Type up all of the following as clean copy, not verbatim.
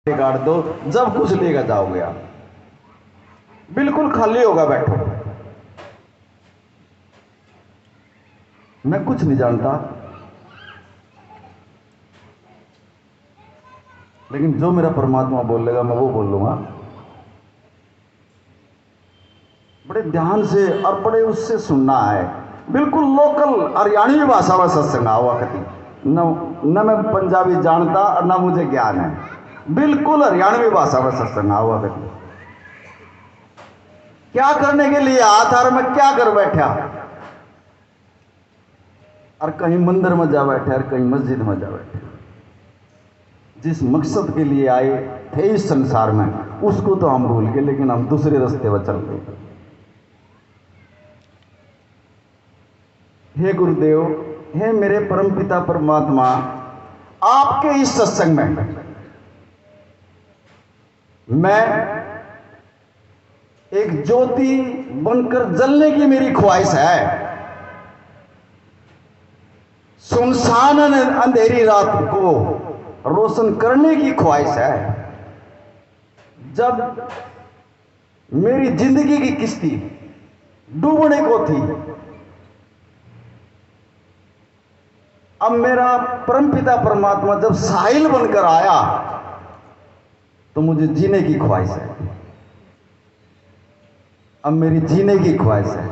काट दो, जब कुछ लेकर जाओगे आप बिल्कुल खाली होगा। बैठो, मैं कुछ नहीं जानता, लेकिन जो मेरा परमात्मा बोलेगा मैं वो बोल लूंगा। बड़े ध्यान से और बड़े उससे सुनना है। बिल्कुल लोकल हरियाणवी भाषा में सत्संग हुआ करती। न मैं पंजाबी जानता और न मुझे ज्ञान है। बिल्कुल हरियाणवी भाषा में सत्संग हुआ करती। क्या करने के लिए आता और मैं क्या कर बैठा, और कहीं मंदिर में जा बैठे और कहीं मस्जिद में जा बैठे। जिस मकसद के लिए आए थे इस संसार में उसको तो हम भूल गए, लेकिन हम दूसरे रास्ते पर चल गए। हे गुरुदेव, हे मेरे परमपिता परमात्मा, आपके इस सत्संग में मैं एक ज्योति बनकर जलने की मेरी ख्वाहिश है। सुनसान अंधेरी रात को रोशन करने की ख्वाहिश है। जब मेरी जिंदगी की किश्ती डूबने को थी, अब मेरा परमपिता परमात्मा जब साहिल बनकर आया तो मुझे जीने की ख्वाहिश है। अब मेरी जीने की ख्वाहिश है।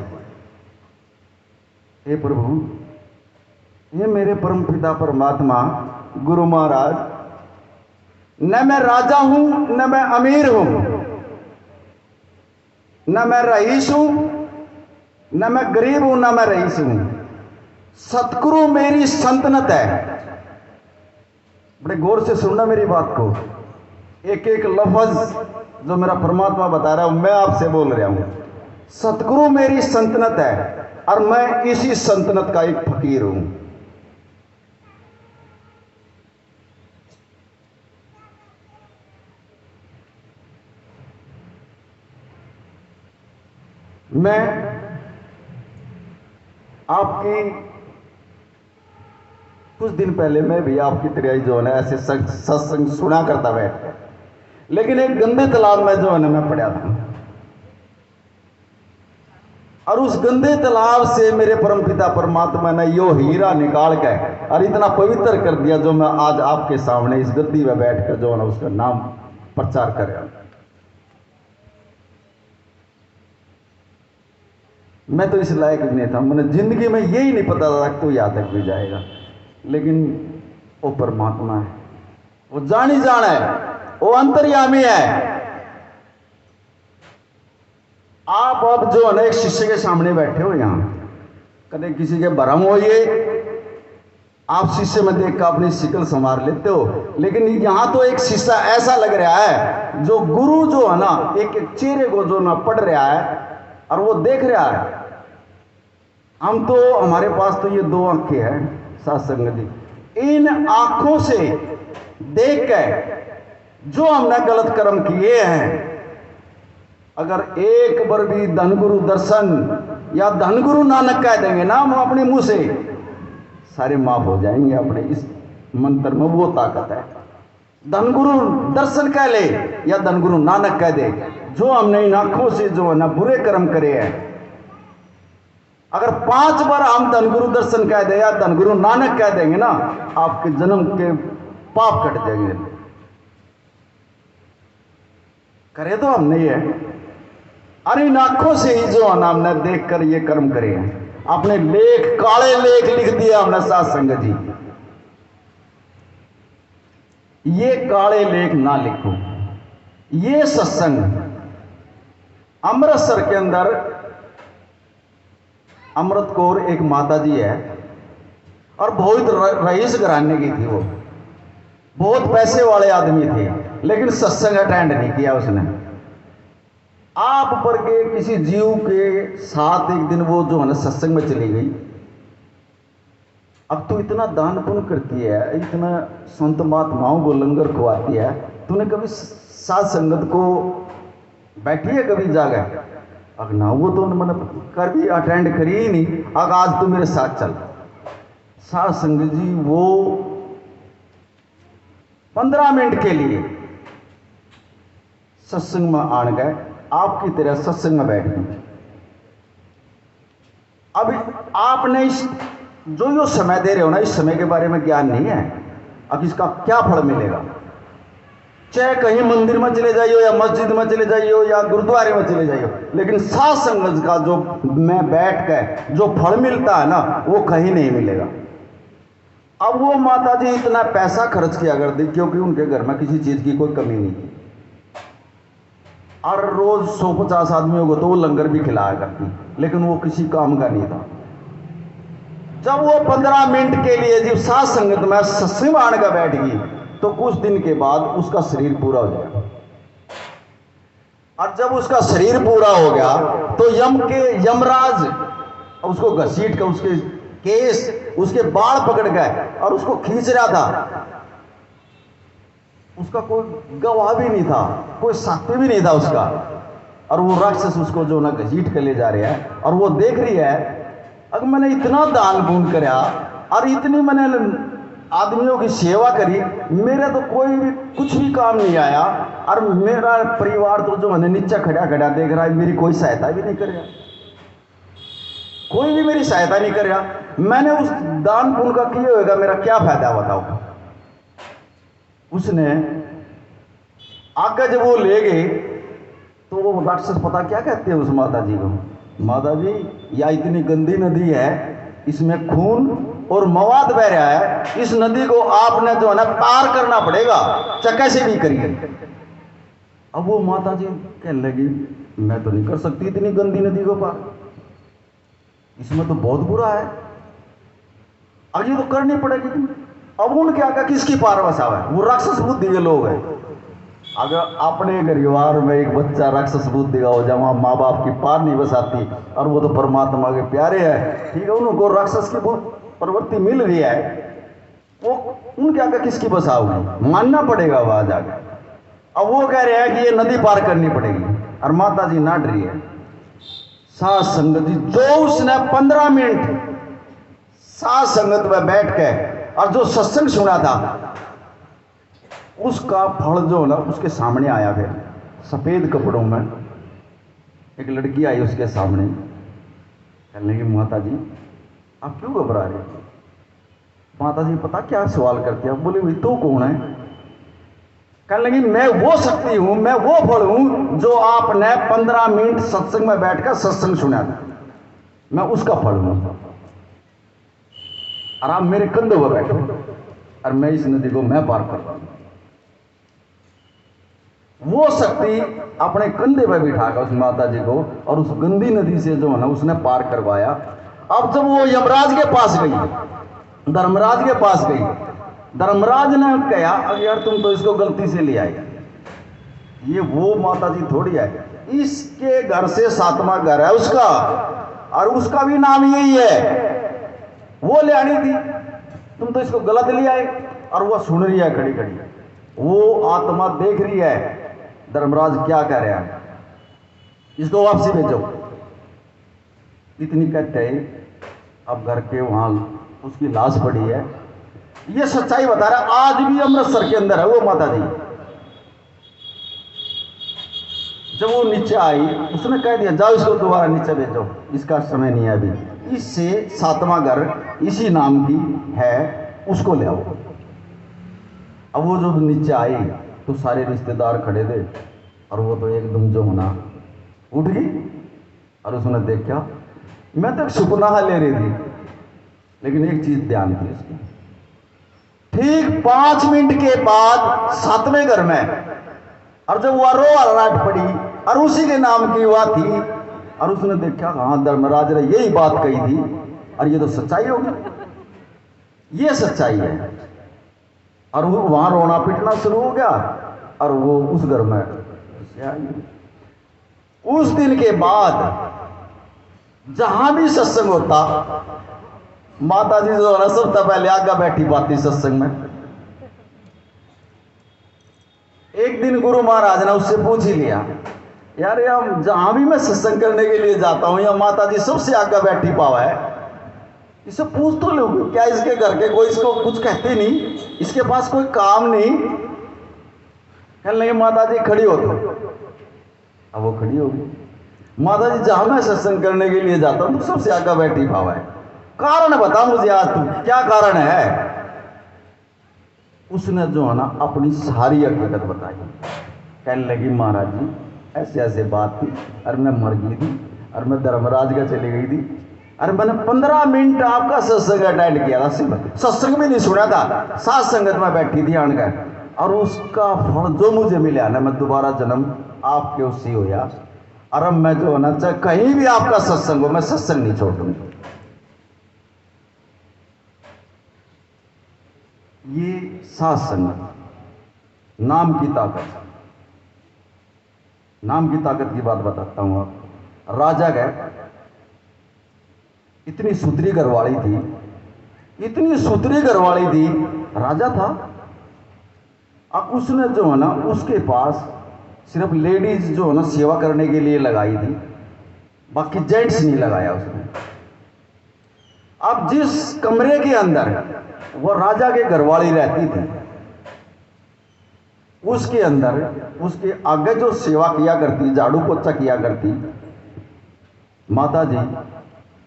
हे प्रभु, हे मेरे परमपिता परमात्मा, गुरु महाराज, न मैं राजा हूं न मैं अमीर हूं, न मैं रईस हूं न मैं गरीब हूं न मैं रईस हूं। सतगुरु मेरी संतनत है। बड़े गौर से सुनना मेरी बात को। एक एक लफ्ज जो मेरा परमात्मा बता रहा हूं मैं आपसे बोल रहा हूं। सतगुरु मेरी संतनत है और मैं इसी संतनत का एक फकीर हूं। मैं आपकी कुछ दिन पहले मैं भी आपकी तरह जो है ऐसे सत्संग सुना करता बैठ, लेकिन एक गंदे तालाब में जो है मैं पड़ा था, और उस गंदे तालाब से मेरे परमपिता परमात्मा ने यो हीरा निकाल के और इतना पवित्र कर दिया जो मैं आज आपके सामने इस गद्दी में बैठकर जो है ना उसका नाम प्रचार कर रहा हूं। मैं तो इस लायक नहीं था, मैंने जिंदगी में यही नहीं पता था कि तो यहाँ तक भी जाएगा, लेकिन वो परमात्मा है, वो जानी जान है, वो अंतर्यामी है। आप अब जो है ना एक शिष्य के सामने बैठे हो, यहां कभी किसी के भरम हो, ये आप शिष्य में देख कर अपनी शिकल संवार लेते हो, लेकिन यहां तो एक शिष्य ऐसा लग रहा है जो गुरु जो है ना एक एक चेहरे को जो ना पढ़ रहा है और वो देख रहा है। हम तो हमारे पास तो ये दो आंखें हैं सत्संग जी, इन आंखों से देख के जो हमने गलत कर्म किए हैं, अगर एक बार भी धनगुरु दर्शन या धनगुरु नानक कह देंगे ना हम अपने मुंह से, सारे माफ हो जाएंगे। अपने इस मंत्र में वो ताकत है। धनगुरु दर्शन कह ले या धनगुरु नानक कह दे, जो हमने इन आंखों से जो है ना बुरे कर्म करे हैं, अगर 5 बार हम धनगुरु दर्शन कह दे या धनगुरु नानक कह देंगे ना, आपके जन्म के पाप कट जाएंगे। करे तो हमने ये, अरे इन आंखों से ही जो है ना हमने देख कर ये कर्म करे हैं। अपने लेख काले लेख लिख दिया हमने सत्संग जी। ये काले लेख ना लिखो। ये सत्संग अमृतसर के अंदर अमृत कौर एक माता जी है, और बहुत रईस घराने की थी। वो बहुत पैसे वाले आदमी थे, लेकिन सत्संग अटेंड नहीं किया उसने। आप पर के किसी जीव के साथ एक दिन वो जो है ना सत्संग में चली गई। अब तू इतना दान पुण्य करती है, इतना संत महात्माओं को लंगर खुआती है, तूने कभी साध संगत को बैठी है कभी जागा? अगर ना वो तो मैंने कभी अटेंड करी ही नहीं। अगर आज तू मेरे साथ चल। साध संगत जी वो 15 मिनट के लिए सत्संग में आन गए, आपकी तरह सत्संग में बैठ गए। अभी आपने इस जो यो समय दे रहे हो ना, इस समय के बारे में ज्ञान नहीं है, अब इसका क्या फल मिलेगा। चाहे कहीं मंदिर में चले जाइयो या मस्जिद में चले जाइयो या गुरुद्वारे में चले जाइयो, लेकिन साथ संगत का जो मैं बैठ के जो फल मिलता है ना, वो कहीं नहीं मिलेगा। अब वो माता जी इतना पैसा खर्च किया करती, क्योंकि उनके घर में किसी चीज की कोई कमी नहीं थी, और रोज 150 आदमियों को तो वो लंगर भी खिलाया करती, लेकिन वो किसी काम का नहीं था। जब वो 15 मिनट के लिए जब साथ संगत में सत्संग आने का बैठ गई, तो कुछ दिन के बाद उसका शरीर पूरा हो गया। और जब उसका शरीर पूरा हो गया तो यमराज उसको घसीट कर उसके केस, उसके बाल पकड़ गए और उसको खींच रहा था। उसका कोई गवाह भी नहीं था, कोई साथी भी नहीं था उसका, और वो राक्षस उसको जो ना घसीट कर ले जा रहा है, और वो देख रही है अगर मैंने इतना दान पुण्य कराया और इतनी मैंने आदमियों की सेवा करी, मेरे तो कोई भी कुछ भी काम नहीं आया, और मेरा परिवार तो जो मैंने नीचे खड़ा खड़ा देख रहा है, मेरी कोई सहायता भी नहीं कर रहा, कोई भी मेरी सहायता नहीं कर रहा। मैंने उस दान पुण्य का किए होगा, मेरा क्या फायदा बताओ। उसने आगे जब वो ले गए तो वो राक्षस पता क्या कहते हैं उस माता जी को, माता जी यह इतनी गंदी नदी है, इसमें खून और मवाद बह रहा है, इस नदी को आपने जो है ना पार करना पड़ेगा, चाहे कैसे भी करिए। अब वो माता जी कहने लगी, मैं तो नहीं कर सकती इतनी गंदी नदी को पार, इसमें तो बहुत बुरा है, अब ये तो करनी पड़ेगी तुम्हें। अब उनके आगे किसकी पार बसाव है, वो राक्षस बुद्धि के लोग हैं। अगर अपने परिवार में एक बच्चा राक्षस बुद्धि का हो जाए, वहां माँ बाप की पार नहीं बसाती, और वो तो परमात्मा के प्यारे हैं, ठीक है, उनको राक्षस की प्रवृत्ति मिल रही है, वो उनके आगे किसकी बसाव है, मानना पड़ेगा वहां जाकर। अब वो कह रहे हैं कि ये नदी पार करनी पड़ेगी, और माता जी नाट रही है। साथ संगत जी जो उसने 15 मिनट साथ संगत में बैठ के और जो सत्संग सुना था, उसका फल जो ना उसके सामने आया। फिर सफेद कपड़ों में एक लड़की आई उसके सामने, कहने लगी, माता जी आप क्यों घबरा रहे हो। माता जी पता क्या सवाल करते हैं, बोले भाई तू कौन है। कहने लगी, मैं वो शक्ति हूं, मैं वो फल हूं जो आपने 15 मिनट सत्संग में बैठकर सत्संग सुना था, मैं उसका फल हूं, और आप मेरे कंधे पर बैठो और मैं इस नदी को मैं पार कर रहा हूं। वो शक्ति अपने कंधे पर बिठाकर उस माता जी को और उस गंदी नदी से जो है ना उसने पार करवाया। अब जब वो यमराज के पास गई, धर्मराज के पास गई, धर्मराज ने कहा, अब यार तुम तो इसको गलती से ले आए, ये वो माता जी थोड़ी है, इसके घर से 7वां घर है उसका, और उसका भी नाम यही है, वो ले आनी थी, तुम तो इसको गलत ले आए। और वो सुन रही है खड़ी खड़ी, वो आत्मा देख रही है धर्मराज क्या कह रहा है, इसको वापसी भेजो। इतनी कहते हैं, अब घर के वहां उसकी लाश पड़ी है, ये सच्चाई बता रहा है, आज भी अमृतसर के अंदर है वो माता जी। जब वो नीचे आई, उसने कह दिया जाओ इसको दोबारा नीचे भेजो, इसका समय नहीं है अभी, इससे 7वां घर इसी नाम की है, उसको ले आओ। अब वो जब नीचे आई तो सारे रिश्तेदार खड़े थे, और वो तो एकदम जो होना उठ गई, और उसने देखा, मैं तो सुपना ले रही थी, लेकिन एक चीज ध्यान थी उसकी, ठीक 5 मिनट के बाद 7वें घर में, और जब वो रो राट पड़ी और उसी के नाम की हुआ थी, और उसने देखा हाँ धर्मराज ने यही बात कही थी, और ये तो सच्चाई होगी, ये सच्चाई है। और वो वहां रोना पीटना शुरू हो गया, और वो उस घर में उस दिन के बाद जहां भी सत्संग होता, माता जी जो है सबसे पहले आगे बैठी पाती सत्संग में। एक दिन गुरु महाराज ने उससे पूछ ही लिया, यार हम जहां भी मैं सत्संग करने के लिए जाता हूं, या माता जी सबसे आगे बैठी पावा है, इसे पूछ तो लो, क्या इसके घर के कोई इसको कुछ कहते नहीं, इसके पास कोई काम नहीं, कहने लगे माता जी खड़ी हो तो। अब वो खड़ी होगी। माता जी जहां मैं सत्संग करने के लिए जाता हूं तो सबसे आगे बैठी भाव है, कारण बता मुझे आज तू क्या कारण है। उसने जो है ना अपनी सारी हकीकत बताई। कहने लगी महाराज जी ऐसे ऐसे बात थी, और मैं मर गई थी, और मैं धर्मराज का चली गई थी, अरे मैंने 15 मिनट आपका सत्संग अटेंड किया था, सिर्फ सत्संग भी नहीं सुना था, साथ संगत में बैठी थी आनकर, और उसका फल जो मुझे मिला ना, मैं दोबारा जन्म आपके उससे होया। और अब मैं जो है ना चाहे कहीं भी आपका सत्संग हो, मैं सत्संग नहीं छोड़ूंगा। ये साथ संगत, नाम की ताकत। नाम की ताकत की बात बताता हूं आप। राजा गए, इतनी सुथरी घरवाली थी, इतनी सुथरी घरवाली थी, राजा था। अब उसने जो है ना उसके पास सिर्फ लेडीज जो है ना सेवा करने के लिए लगाई थी, बाकी जेंट्स नहीं लगाया उसने। अब जिस कमरे के अंदर वो राजा के घरवाली रहती थी, उसके अंदर उसके आगे जो सेवा किया करती, झाड़ू पोछा किया करती माता जी,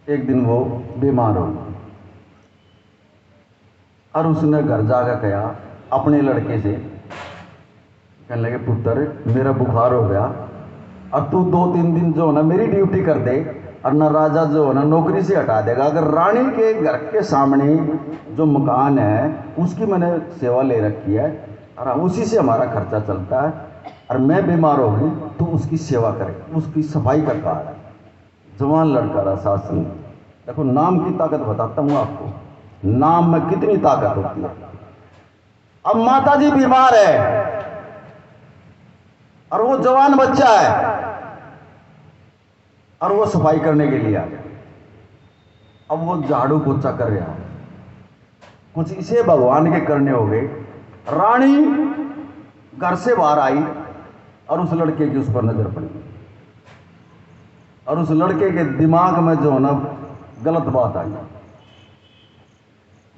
एक दिन वो बीमार हो गई। और उसने घर जाकर कहा अपने लड़के से, कहने लगे पुत्र मेरा बुखार हो गया, और तू 2-3 दिन जो है ना मेरी ड्यूटी कर दे, और ना राजा जो है ना नौकरी से हटा देगा। अगर रानी के घर के सामने जो मकान है उसकी मैंने सेवा ले रखी है, और उसी से हमारा खर्चा चलता है, और मैं बीमार हो गई तो उसकी सेवा करे, उसकी सफाई का कार्य है। जवान लड़का रहा साथ संग। देखो नाम की ताकत बताता हूँ आपको, नाम में कितनी ताकत होती है। अब माता जी बीमार है और वो जवान बच्चा है, और वो सफाई करने के लिए आ गया। अब वो झाड़ू पोछा कर रहा है, कुछ इसे भगवान के करने हो गए। रानी घर से बाहर आई और उस लड़के की उस पर नजर पड़ी, और उस लड़के के दिमाग में जो है ना गलत बात आई।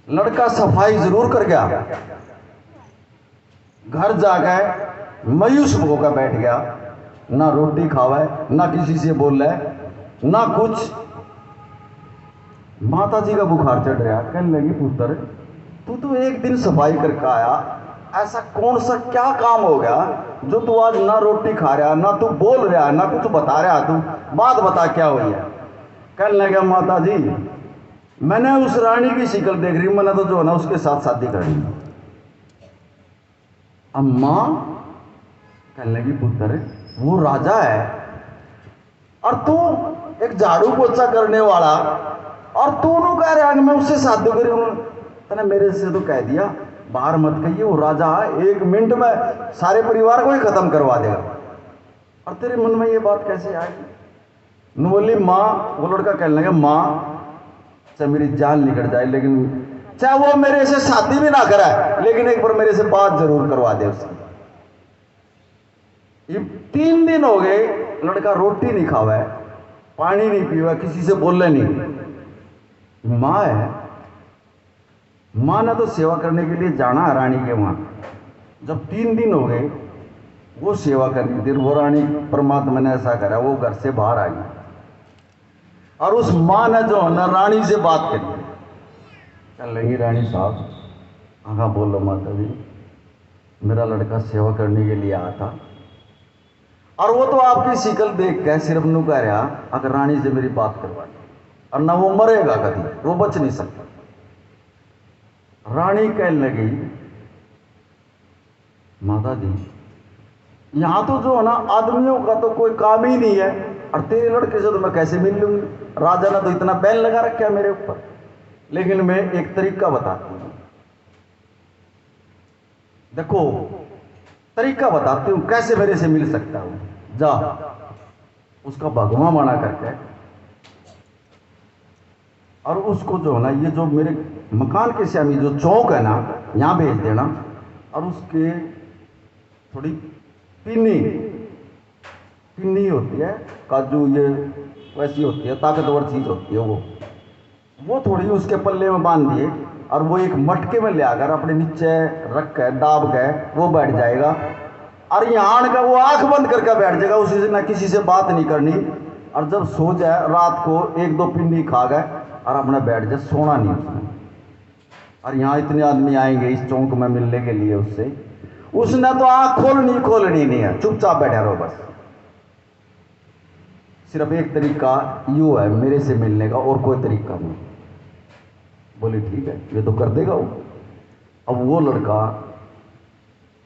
लड़का सफाई जरूर कर गया, घर जाकर मायूस होकर बैठ गया, ना रोटी खावे, ना किसी से बोल रहा, ना कुछ। माता जी का बुखार चढ़ रहा, कहने लगी पुत्र तू तो एक दिन सफाई करके आया, ऐसा कौन सा क्या काम हो गया जो तू आज ना रोटी खा रहा, ना तू बोल रहा, ना कुछ बता रहा, तू बात बता क्या हुई है। कहने लगा माता जी मैंने उस रानी की शिक्ल देख रही, मैंने तो जो है ना उसके साथ शादी करनी। अम्मा कहने लगी पुत्र वो राजा है, और तू एक झाड़ू पोछा करने वाला, और तू नु कह रहा मैं उससे शादी करूं। तने मेरे से तो कह दिया बाहर मत कहिए, वो राजा है, 1 मिनट में सारे परिवार को ही खत्म करवा देगा। और तेरे मन में ये बात कैसे आई? न बोली माँ, वो लड़का कहने लगा माँ चाहे मेरी जान निकल जाए, लेकिन चाहे वो मेरे से शादी भी ना कराए, लेकिन एक बार मेरे से बात जरूर करवा दे उसकी। ये 3 दिन हो गए, लड़का रोटी नहीं खावा है, पानी नहीं पीवा, किसी से बोलने नहीं। माँ है, माँ ने तो सेवा करने के लिए जाना है रानी के वहां। जब 3 दिन हो गए वो सेवा करनी थी, वो रानी परमात्मा ने ऐसा करा वो घर से बाहर आ गई, और उस माँ ने जो है ना रानी से बात करी। कह लगी रानी साहब, हाँ बोलो माता जी, मेरा लड़का सेवा करने के लिए आया था, और वो तो आपकी शिक्ल देख के सिर्फ नू कह रहा अगर रानी से मेरी बात करवा दी, और ना वो मरेगा कभी, वो बच नहीं सकता। रानी कहने लगी माता जी यहां तो जो है ना आदमियों का तो कोई काम ही नहीं है, और तेरे लड़के से तो मैं कैसे मिल लूंगी, राजा ने तो इतना बैन लगा रखा है मेरे ऊपर। लेकिन मैं एक तरीका बताती हूं, देखो तरीका बताती हूं कैसे मेरे से मिल सकता हूं। जा उसका भगवा माना करके, और उसको जो है ना ये जो मेरे मकान के सामने जो चौक है ना यहां भेज देना, और उसके थोड़ी पिन्नी होती है काजू, ये वैसी होती है ताकतवर चीज होती है, वो थोड़ी उसके पल्ले में बांध दिए, और वो एक मटके में ले आकर अपने नीचे रख कर दाब के वो बैठ जाएगा, और यहाँ का वो आंख बंद करके बैठ जाएगा, उसी से ना किसी से बात नहीं करनी। और जब सो जाए रात को 1-2 पिंडी खा गए और अपना बैठ जाए, सोना नहीं उसने। और यहाँ इतने आदमी आएंगे इस चौक में मिलने के लिए उससे, उसने तो आंख खोलनी नहीं है, चुपचाप बैठा रहो बस। सिर्फ एक तरीका यूं है मेरे से मिलने का, और कोई तरीका नहीं। बोले ठीक है, ये तो कर देगा वो। अब वो लड़का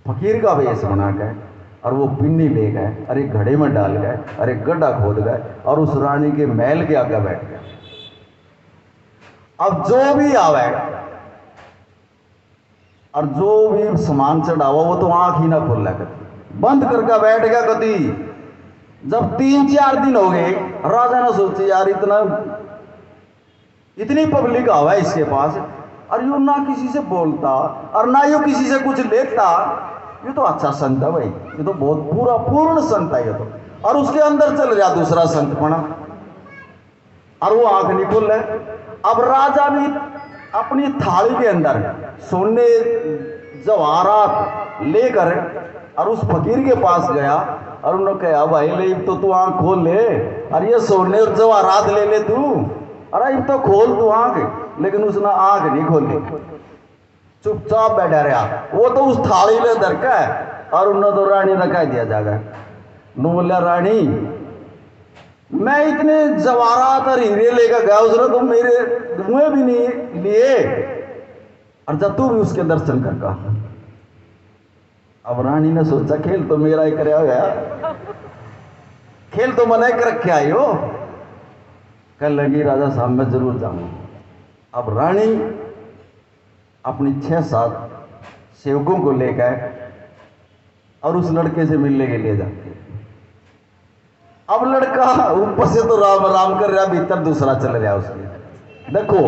फकीर का वेश बना गए और वो पिन्नी ले गए और एक घड़े में डाल गए और एक गड्ढा खोद गए और उस रानी के महल के आगे बैठ गए। अब जो भी आवे और जो भी सामान चढ़ावा वो तो आंख ही ना खोल कभी, बंद करके बैठ गया कभी। जब 3-4 दिन हो गए, राजा ने सोचे यार इतनी पब्लिक आवा है इसके पास, और यू ना किसी से बोलता और ना यू किसी से कुछ लेता, ये तो अच्छा संत है भाई, ये तो बहुत पूर्ण संत है ये तो। और उसके अंदर चल रहा दूसरा संत पना, और वो आंख नहीं खोल रहा। अब राजा भी अपनी थाली के अंदर सोने जवाहरात लेकर और उस फकीर के पास गया और उन्होंने कहा भाई ले तो तू आंख खोल ले, और ये सोने और जवाहरात ले ले तू, अरे अब तो खोल तू आंख। लेकिन उसने आंख नहीं खोली, चुपचाप बैठा रहा। वो तो उस थाली में धरका है और उन्होंने तो रानी रखा दिया जाएगा। नो बोलिया रानी मैं इतने जवाहरात और हीरे लेकर गया, उसने तो मेरे धुएं भी नहीं लिए, और जब तू भी उसके दर्शन करका। अब रानी ने सोचा खेल तो मेरा ही कराया गया, खेल तो मना कर रखे आई हो। कह लगी राजा साहब मैं जरूर जाऊंगा। अब रानी अपनी 6-7 सेवकों को लेकर और उस लड़के से मिलने के लिए जाती है। अब लड़का ऊपर से तो राम राम कर रहा, भीतर दूसरा चल रहा उसके। देखो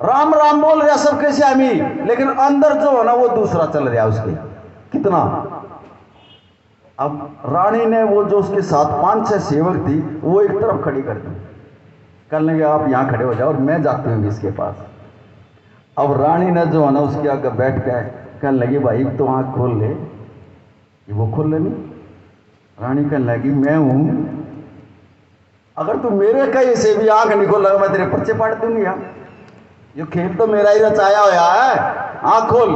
राम राम बोल रहा सबके श्यामी, लेकिन अंदर जो है ना वो दूसरा चल रहा उसके। कितना। अब रानी ने वो जो उसके साथ 5-6 सेवक थी वो एक तरफ खड़ी कर दी, कर लेंगे आप यहां खड़े हो जाओ और मैं जाती हूँ इसके पास। अब रानी ने जो है ना उसके आगे बैठ के कहने लगी भाई तो आंख खोल ले, वो खोल लेनी। रानी कहने लगी मैं हूं, अगर तू मेरे कहीं से भी आंख नहीं खोल मैं तेरे पर्चे पाट दूंगी। यार ये खेल तो मेरा ही रचाया हुआ है, आंख खोल।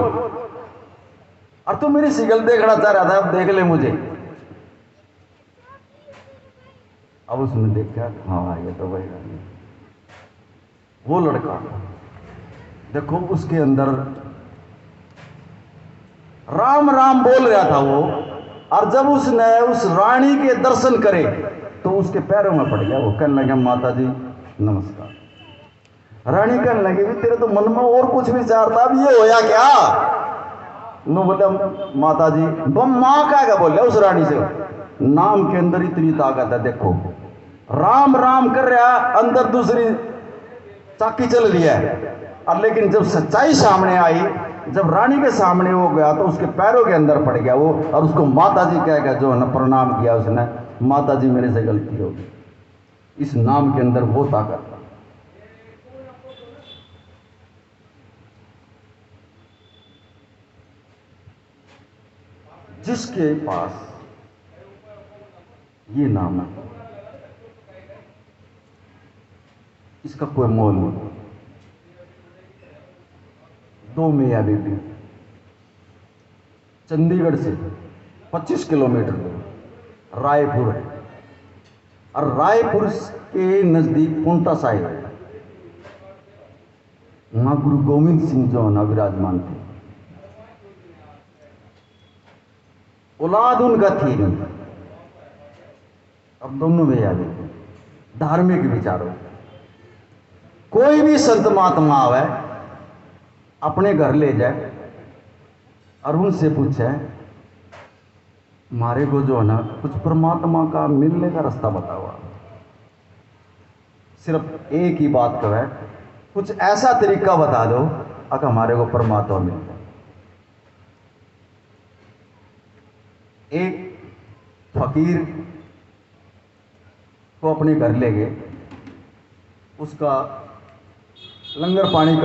और तू मेरी शिकल देखना चाह रहा था, अब देख ले मुझे। अब उसने देखा हाँ ये तो वही रानी। वो लड़का देखो उसके अंदर राम राम बोल रहा था वो, और जब उसने उस रानी के दर्शन करे तो उसके पैरों में पड़ गया। वो कहने लगा माता जी नमस्कार। रानी कहने लगी भी तेरे तो मन में और कुछ विचार था, अब ये होया क्या? नो बोले माता जी माँ क्या बोले उस रानी से, नाम के अंदर इतनी ताकत है। देखो राम राम कर रहा, अंदर दूसरी चाकी चल रही है। और लेकिन जब सच्चाई सामने आई, जब रानी के सामने हो गया तो उसके पैरों के अंदर पड़ गया वो, और उसको माता जी कह गया, जो है ना प्रणाम किया उसने, माता जी मेरे से गलती हो गई। इस नाम के अंदर वो ताकत था। जिसके पास ये नाम है इसका कोई मोल नहीं। 2 मियाँ बेटी चंडीगढ़ से 25 किलोमीटर दूर रायपुर है, और रायपुर के नजदीक पुंटा साहिब है। वहां गुरु गोविंद सिंह जो है ना विराजमान थे। औलाद उनका थी नहीं। अब दोनों में याद है धार्मिक विचारों। कोई भी संत महात्मा आवे अपने घर ले जाए और उनसे पूछे हमारे को जो है ना कुछ परमात्मा का मिलने का रास्ता बताओ। सिर्फ एक ही बात कहे, कुछ ऐसा तरीका बता दो अगर हमारे को परमात्मा मिल जाए। एक फकीर को अपने घर ले गए, उसका लंगर पानी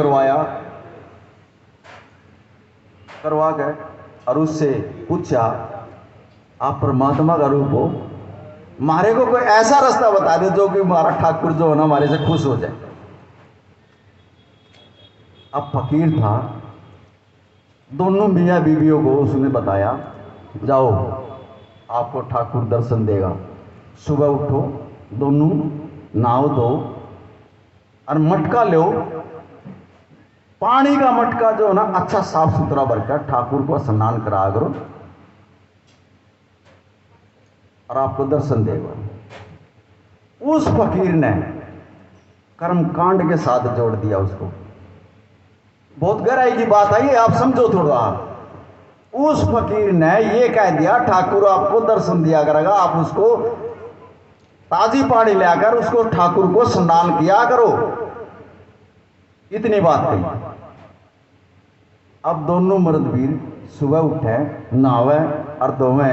करवा गए और उससे पूछा आप परमात्मा का रूप हो, हमारे को कोई ऐसा रास्ता बता दे जो कि हमारा ठाकुर जो है ना हमारे से खुश हो जाए। अब फकीर था, दोनों मियाँ बीवियों को उसने बताया, जाओ आपको ठाकुर दर्शन देगा। सुबह उठो, दोनों नहाओ धो और मटका लो, पानी का मटका जो है ना अच्छा साफ सुथरा भरकर ठाकुर को स्नान करा करो और आपको दर्शन देगा। उस फकीर ने कर्म कांड के साथ जोड़ दिया उसको। बहुत गहराई की बात है ये, आप समझो थोड़ा। उस फकीर ने ये कह दिया ठाकुर आपको दर्शन दिया करेगा, आप उसको ताजी पानी लाकर उसको ठाकुर को स्नान किया करो, इतनी बात कही। अब दोनों मर्दवीर सुबह उठे, नहावे और धोवे,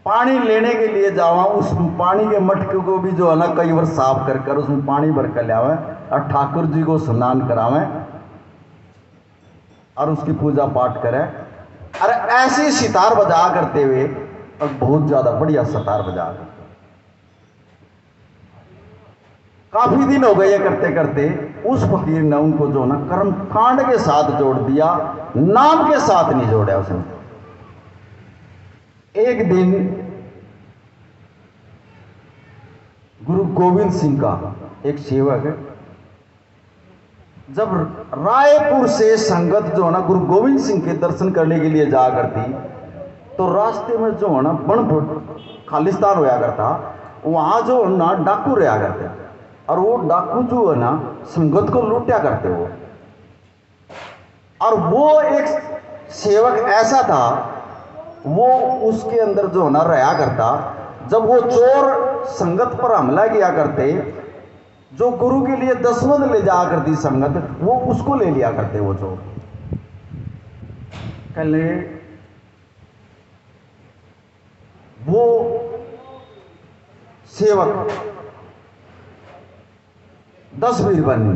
पानी लेने के लिए जावा। उस पानी के मटके को भी जो है ना कई बार साफ कर कर उसमें पानी भर कर लावे और ठाकुर जी को स्नान करावे और उसकी पूजा पाठ करें। अरे ऐसे सितार बजा करते हुए, और बहुत ज्यादा बढ़िया सितार बजा करते। काफी दिन हो गए ये करते करते। उस फकीर ने उनको जो ना कर्म कांड के साथ जोड़ दिया, नाम के साथ नहीं जोड़ा उसने। एक दिन गुरु गोविंद सिंह का एक सेवक है, जब रायपुर से संगत जो है ना गुरु गोविंद सिंह के दर्शन करने के लिए जा करती, तो रास्ते में जो है ना बनपुर खालिस्तान होया करता, वहां जो है ना डाकू रहा करते, और वो डाकू जो है ना संगत को लूटा करते वो। और वो एक सेवक ऐसा था, वो उसके अंदर जो है ना रहा करता। जब वो चोर संगत पर हमला किया करते, जो गुरु के लिए दसवंध ले जा करती संगत, वो उसको ले लिया करते वो चोर। कहले वो सेवक 10 वीर बनी,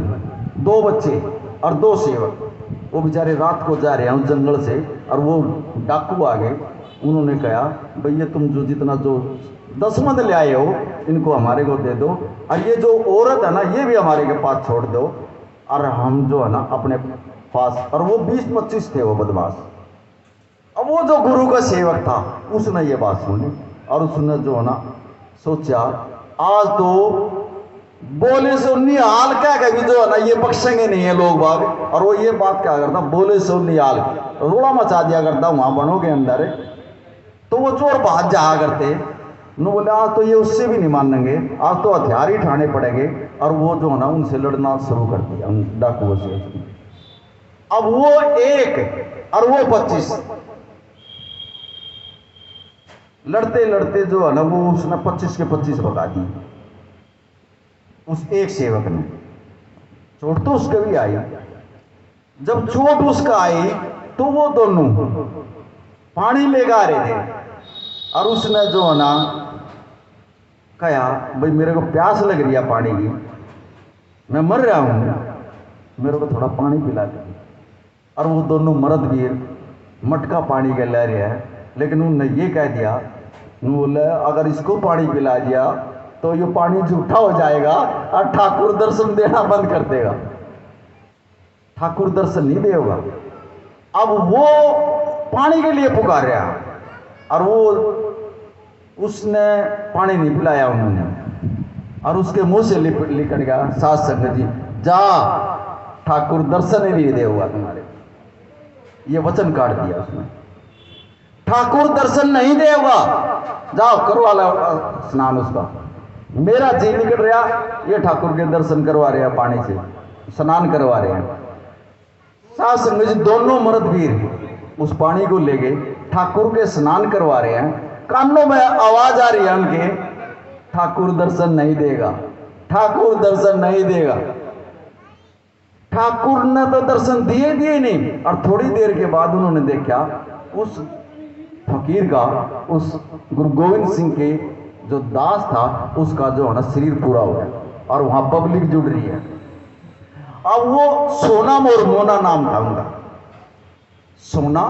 2 बच्चे और 2 सेवक, वो बेचारे रात को जा रहे हैं उस जंगल से, और वो डाकू आ गए। उन्होंने कहा भैया तुम जो जितना जो दसवंध ले आए हो इनको हमारे को दे दो, और ये जो औरत है ना ये भी हमारे के पास छोड़ दो, और हम जो है ना अपने पास। और वो 20-25 थे वो बदमाश। अब वो जो गुरु का सेवक था उसने ये बात सुनी, और उसने जो है ना सोचा आज तो बोले सो निहाल क्या कभी जो है ना ये बख्शेंगे नहीं है लोग बाग। और वो ये बात क्या करता, बोले सो निहाल रोड़ा मचा दिया करता वहां बनों के अंदर। तो वो चोर बाहर जा करते, नो बोले आज तो ये उससे भी नहीं मानेंगे, आज तो हथियार ही उठाने पड़ेंगे। और वो जो है ना उनसे लड़ना शुरू कर दिया उन डाकुओं से। अब वो 1 और वो 25 लड़ते लड़ते जो है ना वो उसने 25 के 25 भगा दिए। उस एक सेवक ने, चोट तो उसके भी आई। जब चोट उसका आई तो वो दोनों पानी लेकर आ रहे थे, और उसने जो है ना कहा भाई मेरे को प्यास लग रही है पानी की, मैं मर रहा हूं, मेरे को थोड़ा पानी पिला दे। और वो दोनों मर्द वीर मटका पानी का ले रहे हैं, लेकिन उन्होंने ये कह दिया, बोले अगर इसको पानी पिला दिया तो ये पानी झूठा हो जाएगा और ठाकुर दर्शन देना बंद कर देगा, ठाकुर दर्शन नहीं देगा। अब वो पानी के लिए पुकार रहा, और वो उसने पानी नहीं पिलाया उन्होंने, और उसके मुंह से निकल गया सात संगत जी जा ठाकुर दर्शन ही नहीं देगा तुम्हारे, ये वचन काट दिया उसने, ठाकुर दर्शन नहीं देगा, जाओ करवा लो स्नान उसका। मेरा जी निकल रहा, ये ठाकुर के दर्शन करवा रहे हैं, पानी से स्नान करवा रहे हैं। सात संगत जी दोनों मर्द वीर उस पानी को ले गए, ठाकुर के स्नान करवा रहे हैं। कानों में आवाज आ रही है उनके, ठाकुर दर्शन नहीं देगा, ठाकुर दर्शन नहीं देगा। ठाकुर ने तो दर्शन दिए नहीं। और थोड़ी देर के बाद उन्होंने देखा उस फकीर का, उस गुरु गोविंद सिंह के जो दास था उसका जो है ना शरीर पूरा हो गया, और वहां पब्लिक जुड़ रही है। अब वो सोना और मोना नाम था उनका, सोना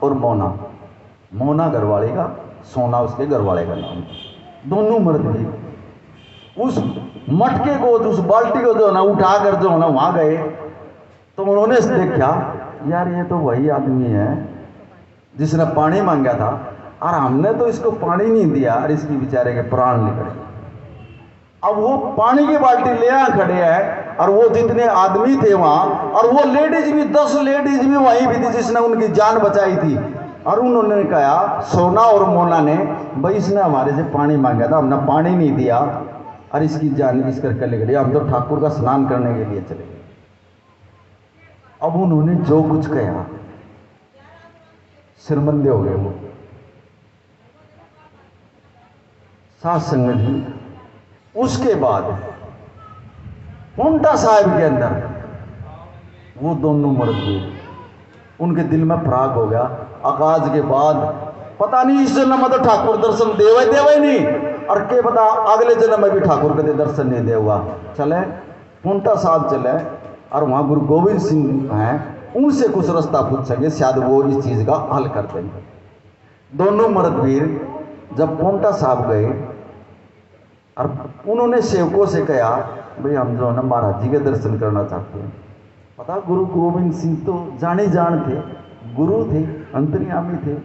और मोना, मोना घरवाले का सोना उसके घर वाले का नाम। दोनों मर्द भी उस मटके को, उस बाल्टी को जो है ना उठा कर जो है ना वहां गए, तो उन्होंने देखा यार ये तो वही आदमी है जिसने पानी मांगा था, और हमने तो इसको पानी नहीं दिया और इसकी बेचारे के प्राण निकले। अब वो पानी की बाल्टी ले आ खड़े हैं, और वो जितने आदमी थे वहां, और वो लेडीज भी 10 लेडीज भी वहीं भी थी जिसने उनकी जान बचाई थी, और उन्होंने कहा, सोना और मोना ने, भाई इसने हमारे से पानी मांगा था, हमने पानी नहीं दिया और इसकी जान इस करके ले गई, हम तो ठाकुर का स्नान करने के लिए चले गए। अब उन्होंने जो कुछ कहा, शर्मिंदे हो गए वो। साथ संगत जी, उसके बाद पोंटा साहिब के अंदर वो दोनों मर्द हुए, उनके दिल में फराक हो गया। आकाश के बाद पता नहीं इस जन्म में तो ठाकुर दर्शन देवे नहीं, और के पता अगले जन्म में भी ठाकुर के दर्शन नहीं दे हुआ। चले पोंटा साहब चले, और वहां गुरु गोविंद सिंह हैं, उनसे कुछ रास्ता पूछेंगे, शायद वो इस चीज का हल कर देंगे। दोनों मर्द वीर जब पोंटा साहब गए, और उन्होंने सेवकों से कहा, भाई हम जो है ना महाराज जी के दर्शन करना चाहते हैं। पता गुरु गोविंद सिंह तो जाने जान थे, गुरु थे, अंतर्यामी थे।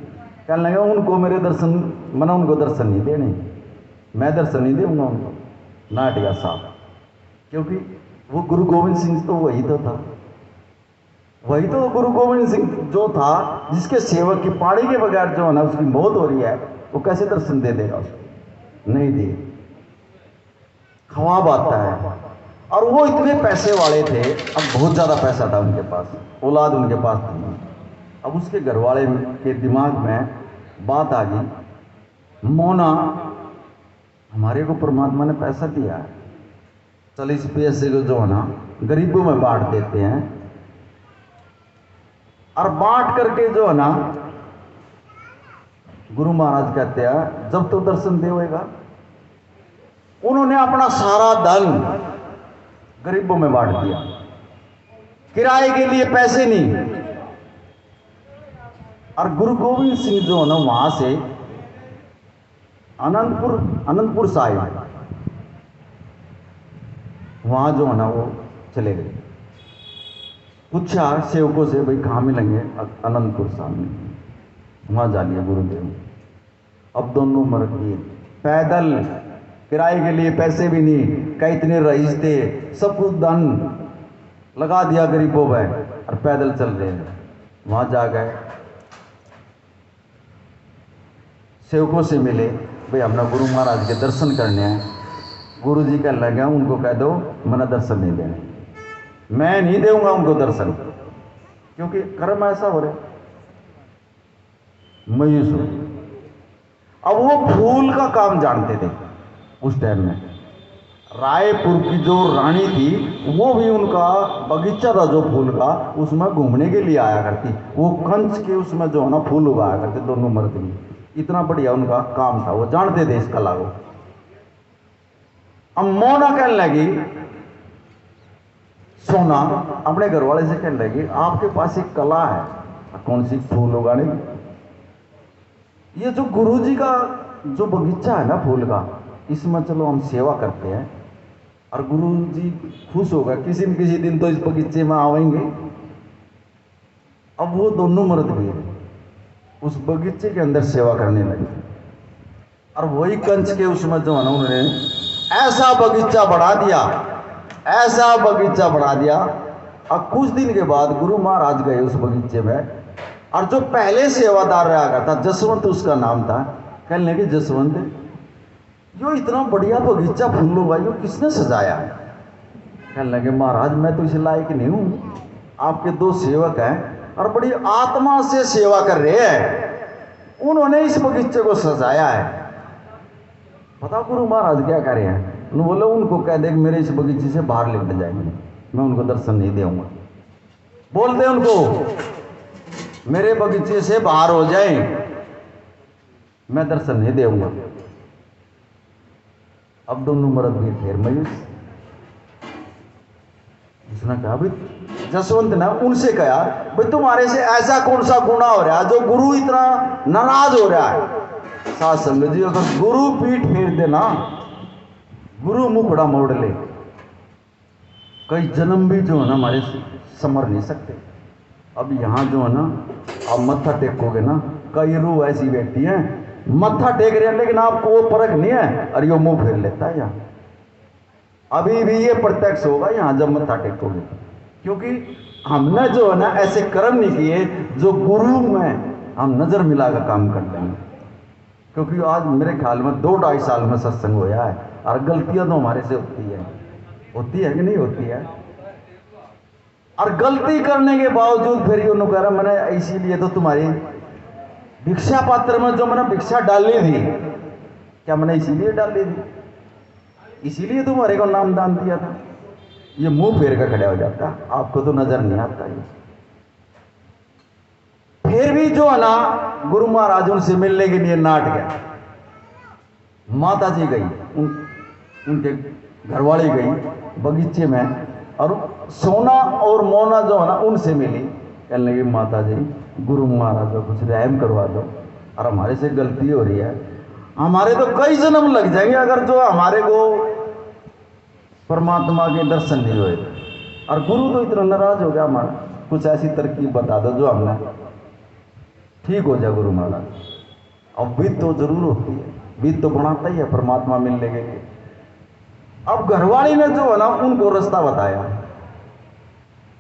कहने लगा उनको मेरे दर्शन, मैंने उनको दर्शन नहीं देने, मैं दर्शन नहीं दूंगा उनको, नाटिया साहब, क्योंकि वो गुरु गोविंद सिंह तो वही तो था, वही तो गुरु गोविंद सिंह जो था जिसके सेवक की पानी के बगैर जो है ना उसकी मौत हो रही है, वो कैसे दर्शन दे देगा उसको? नहीं दे। ख्वाब आता है, और वो इतने पैसे वाले थे, अब बहुत ज़्यादा पैसा था उनके पास, औलाद उनके पास थी। अब उसके घर वाले के दिमाग में बात आ गई, मोना हमारे को परमात्मा ने पैसा दिया है, चल इस पैसे को जो है ना गरीबों में बांट देते हैं, और बांट करके जो है ना गुरु महाराज कहते हैं जब तो दर्शन देगा। उन्होंने अपना सारा धन गरीबों में बांट दिया, किराए के लिए पैसे नहीं। और गुरु गोविंद सिंह जो है ना वहां से अनंतपुर साहिब वहां जो है ना वो चले गए। पूछा सेवकों से, भाई कहाँ मिलेंगे? अनंतपुर साहिब में, वहां जा लिया गुरुदेव। अब दोनों मर्द गए पैदल, किराए के लिए पैसे भी नहीं, कई इतने रईस थे, सब कुछ धन लगा दिया गरीबों में, और पैदल चल रहे हैं। वहां जा गए, सेवकों से मिले, भाई हमने गुरु महाराज के दर्शन करने हैं। गुरु जी कहने लगे उनको कह दो मैंने दर्शन नहीं देने, मैं नहीं दूंगा उनको दर्शन, क्योंकि कर्म ऐसा हो रहा। मयूस अब वो फूल का काम जानते थे उस टाइम में। रायपुर की जो रानी थी वो भी उनका बगीचा था जो फूल का, उसमें घूमने के लिए आया करती, वो कंच के उसमें जो है ना फूल उगाया करते दोनों मर्द भी। इतना बढ़िया उनका काम था, वो जानते थे इस कला को। अब मोना कहने लगी, सोना अपने घर वाले से कहने लगी, आपके पास एक कला है, कौन सी? फूल उगाने की। ये जो गुरु जी का जो बगीचा है ना फूल का, इसमें चलो हम सेवा करते हैं, और गुरु जी खुश होगा, किसी न किसी दिन तो इस बगीचे में आवेंगे। अब वो दोनों मर्द भी उस बगीचे के अंदर सेवा करने लगे, और वही कंच के उसमें जो है ना उन्होंने ऐसा बगीचा बढ़ा दिया, ऐसा बगीचा बढ़ा दिया। और कुछ दिन के बाद गुरु महाराज गए उस बगीचे में, और जो पहले सेवादार रहा करता जसवंत उसका नाम था, कहने लगे जसवंत यो इतना बढ़िया बगीचा फूलों का यो किसने सजाया? कहने लगे महाराज मैं तो इस लायक नहीं हूं, आपके दो सेवक हैं और बड़ी आत्मा से सेवा कर रहे हैं, उन्होंने इस बगीचे को सजाया है। पता गुरु महाराज क्या कर रहे हैं? उन्होंने बोला उनको कह दे मेरे इस बगीचे से बाहर लेकर जाएंगे, मैं उनको दर्शन नहीं दूंगा। बोल दे उनको मेरे बगीचे से बाहर हो जाएं, मैं दर्शन नहीं दूंगा। अब दोनों मर्द भी फिर मयूस, उसने कहा भाई जसवंत ने उनसे कहा भाई तुम्हारे से ऐसा कौन सा गुनाह हो रहा है जो गुरु इतना नाराज हो रहा है? साथ संगत जी, अगर गुरु पीठ फेर देना, गुरु मुखड़ा मोड़ ले, कई जन्म भी जो है ना हमारे समर नहीं सकते। अब यहाँ जो है ना, आप मत्था टेकोगे ना, कई रूह ऐसी बैठी हैं मत्था टेक रहे हैं लेकिन आपको वो परख नहीं है, और ये मुंह फेर लेता है। यहाँ अभी भी ये प्रत्यक्ष होगा यहाँ जब मत्था टेकोगे, क्योंकि हमने जो है ना ऐसे कर्म नहीं किए जो गुरु में हम नजर मिलाकर काम कर लेंगे। क्योंकि आज मेरे ख्याल में 2-2.5 साल में सत्संग होया है, और गलतियां तो हमारे से होती है कि नहीं होती है। और गलती करने के बावजूद फिर ये कह रहा मैंने इसीलिए तो तुम्हारी भिक्षा पात्र में जो मैंने भिक्षा डाली थी, क्या मैंने इसीलिए डाली थी, इसीलिए तुम्हारे को नाम दान दिया था। ये मुंह फेर कर खड़ा हो जाता, आपको तो नजर नहीं आता ये। फिर भी जो है ना गुरु महाराज उनसे मिलने के लिए नाट गया। माता जी गई, उनके घरवाली गई बगीचे में, और सोना और मोना जो है ना उनसे मिली। कहने लगी माता जी गुरु महाराज को कुछ रहम करवा दो, और हमारे से गलती हो रही है, हमारे तो कई जन्म लग जाएंगे अगर जो हमारे को परमात्मा के दर्शन नहीं हुए। और गुरु तो इतना नाराज हो गया हमारा, कुछ ऐसी तरकीब बता दो जो हमने ठीक हो जाए गुरु महाराज। अब विद तो जरूर होती है, विद तो बनाता ही है परमात्मा मिलने के लिए। अब घरवाली ने जो है ना उनको रास्ता बताया,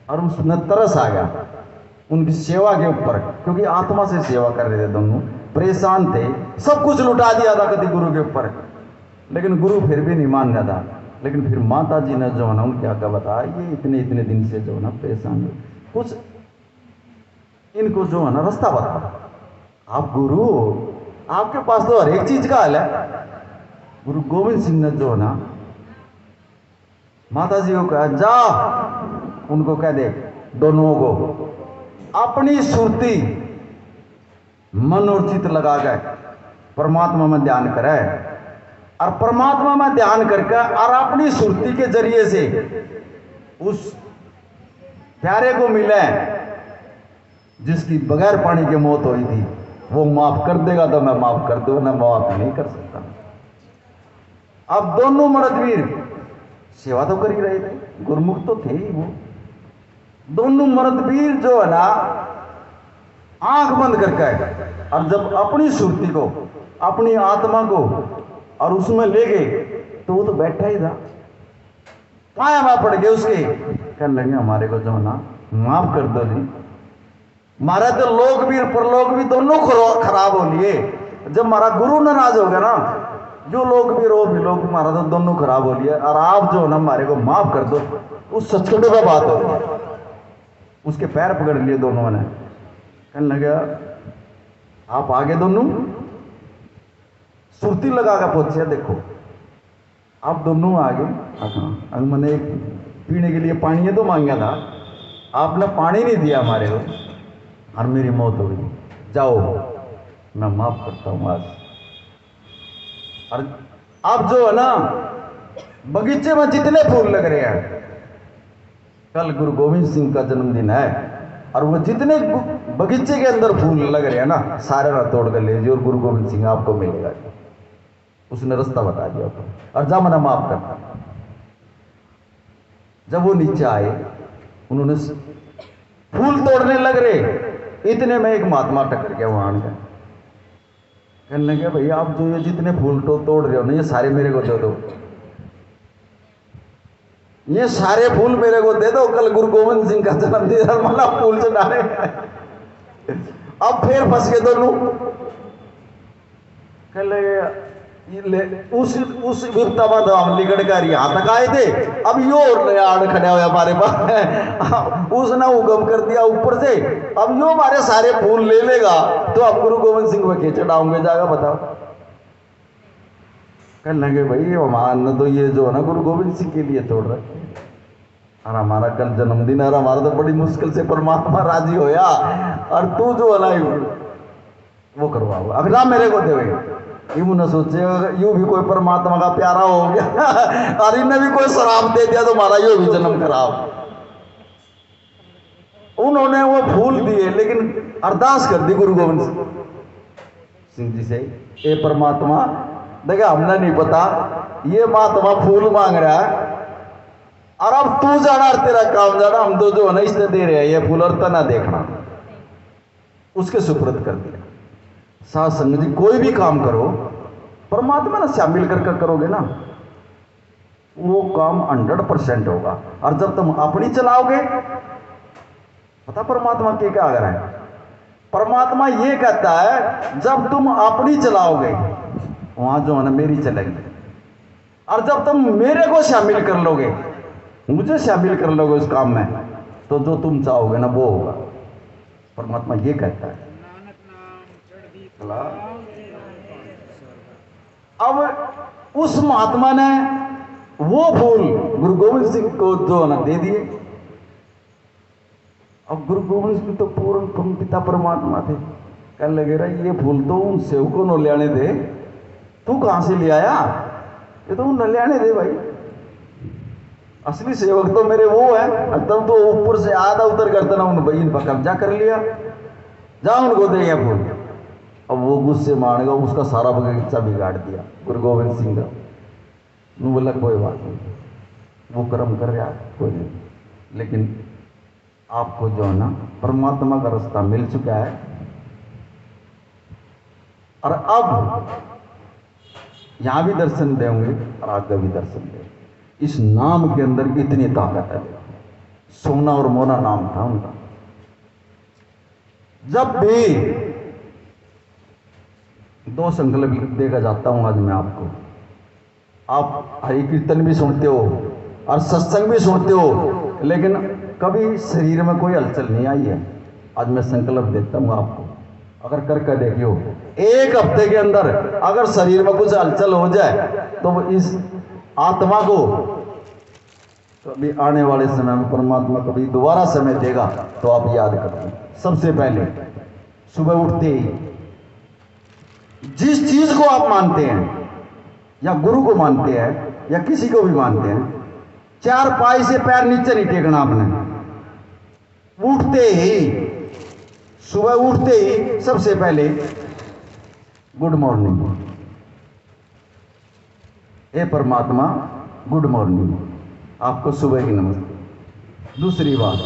और उसमें तरस आ गया उनकी सेवा के ऊपर, क्योंकि आत्मा से सेवा कर रहे थे दोनों, परेशान थे, सब कुछ लुटा दिया था कभी गुरु के ऊपर, लेकिन गुरु फिर भी नहीं मान रहा था। लेकिन फिर माता जी ने जो है ना उनके आगे बताया, ये इतने इतने दिन से जो है ना परेशान है, कुछ इनको जो है ना रास्ता बता। आप गुरु हो, आपके पास तो हर एक चीज का हल है। गुरु गोविंद सिंह ने जो है ना माता जी को कहा, जा उनको कह दे दोनों को अपनी सुरती मन और चित लगा गए परमात्मा में ध्यान करे, और परमात्मा में ध्यान करके और अपनी सुरती के जरिए से उस प्यारे को मिले जिसकी बगैर पानी की मौत हुई थी। वो माफ कर देगा तो मैं माफ कर दूंगा, ना माफ नहीं कर सकता। अब दोनों मर्दवीर सेवा तो कर ही रहे थे, गुरमुख तो थे ही वो। दोनों मर्दवीर जो है ना आंख बंद करके, और जब अपनी सुरती को अपनी आत्मा को और उसमें ले गए, तो वो तो बैठा ही था, पाया में पड़ गए उसके। कहने लगे हमारे को जो है ना माफ कर दो जी, हमारा तो लोक भी परलोक भी दोनों खराब हो लिए। जब हमारा गुरु नाराज हो गया ना, जो लोग भी रो भी लोग हमारा तो दोनों खराब हो लिए, और आप जो ना हमारे को माफ कर दो। उस सचखंड का बात हो, उसके पैर पकड़ लिए दोनों ने। कहने लगे आप आगे दोनों सुरती लगा कर पहुंचे, देखो आप दोनों आगे। हाँ, मैंने एक पीने के लिए पानी तो मांगा था, आपने पानी नहीं दिया हमारे को, और मेरी मौत हो गई, जाओ मैं माफ करता हूं आज। और अब जो है ना बगीचे में जितने फूल लग रहे हैं, कल गुरु गोविंद सिंह का जन्मदिन है, और वो जितने बगीचे के अंदर फूल लग रहे हैं ना, सारे ना तोड़ कर ले और गुरु गोविंद सिंह आपको मिलेगा। उसने रास्ता बता दिया और जा मना माफ करता। जब वो नीचे आए, उन्होंने फूल तोड़ने लग रहे, इतने में एक महात्मा टक्कर गया वहां आने का। कहने लगे भैया आप जो ये जितने फूल तोड़ रहे हो ना, ये सारे मेरे को दे दो, ये सारे फूल मेरे को दे दो, कल गुरु गोविंद सिंह का जन्मदिन है, मना फूल चढ़ाने। अब फिर फंस गए दोनों। कहने लगे उस विपता में हम निकट कर यहां तक आए थे, अब यो आड़ खड़ा हुआ हमारे पास। उसने हुक्म कर दिया ऊपर से, अब यो हमारे सारे फूल ले लेगा तो अब गुरु गोविंद सिंह में चढ़ाऊंगे, जाएगा बताओ। कहने लगे भाई हमारा तो ये जो है ना गुरु गोविंद सिंह के लिए तोड़ रखे, और हमारा कल जन्मदिन है, हमारा तो बड़ी मुश्किल से परमात्मा राजी होया, और तू जो है ना वो करवाओ अगर ना मेरे को दे। यूं न सोचे यूं भी कोई परमात्मा का प्यारा हो गया और इन्हें भी कोई शराब दे दिया तो हमारा यूं भी जन्म खराब। उन्होंने वो फूल दिए, लेकिन अरदास कर दी गुरु गोविंद सिंह जी से, ये परमात्मा देखा, हमने नहीं पता, ये महात्मा फूल मांग रहा है और अब तू जाना और तेरा काम जाना, हम तो जो है ना इसने दे रहे हैं ये फूल और तना देखना, उसके सुपुर्द कर दिया। साथ संगत जी, कोई भी काम करो परमात्मा ना शामिल कर करोगे ना, वो काम 100% होगा। और जब तुम अपनी चलाओगे, पता परमात्मा के क्या कर रहा है? परमात्मा ये कहता है जब तुम अपनी चलाओगे वहां जो है ना मेरी चलेगी, और जब तुम मेरे को शामिल कर लोगे, मुझे शामिल कर लोगे उस काम में, तो जो तुम चाहोगे ना वो होगा। परमात्मा ये कहता है। अब उस महात्मा ने वो फूल गुरु गोविंद सिंह को जो है ना दे दिए। अब गुरु गोविंद सिंह तो पूर्ण पिता परमात्मा थे, कहने लगे रहा ये फूल तो उन सेवकों ने ले आने दे, तू कहां से ले आया? ये तो उन ले आने दे भाई, असली सेवक तो मेरे वो है। तब तो ऊपर से आधा उतर करते ना उन भाई इन पर कब्जा कर लिया, जा उनको दे गया फूल। अब वो गुस्से मान गया, उसका सारा बगीचा बिगाड़ दिया गुरु गोविंद सिंह का। बोला कोई बात नहीं, वो कर्म कर रहा है, कोई नहीं, लेकिन आपको जो है ना परमात्मा का रास्ता मिल चुका है, और अब यहां भी दर्शन देंगे और आगे भी दर्शन देंगे। इस नाम के अंदर इतनी ताकत है। सोना और मोना नाम था उनका। जब भी दो संकल्प देगा जाता हूं आज मैं आपको, आप हरि कीर्तन भी सुनते हो और सत्संग भी सुनते हो, लेकिन कभी शरीर में कोई हलचल नहीं आई है। आज मैं संकल्प देता हूं आपको, अगर करके देखियो, एक हफ्ते के अंदर अगर शरीर में कुछ हलचल हो जाए तो इस आत्मा को कभी आने वाले समय में परमात्मा कभी दोबारा समय देगा तो आप याद करो। सबसे पहले सुबह उठते ही जिस चीज को आप मानते हैं, या गुरु को मानते हैं या किसी को भी मानते हैं, 4 पाई से पैर नीचे नहीं टेकना आपने। उठते ही, सुबह उठते ही सबसे पहले गुड मॉर्निंग, हे परमात्मा गुड मॉर्निंग, आपको सुबह की नमस्ते। दूसरी बात,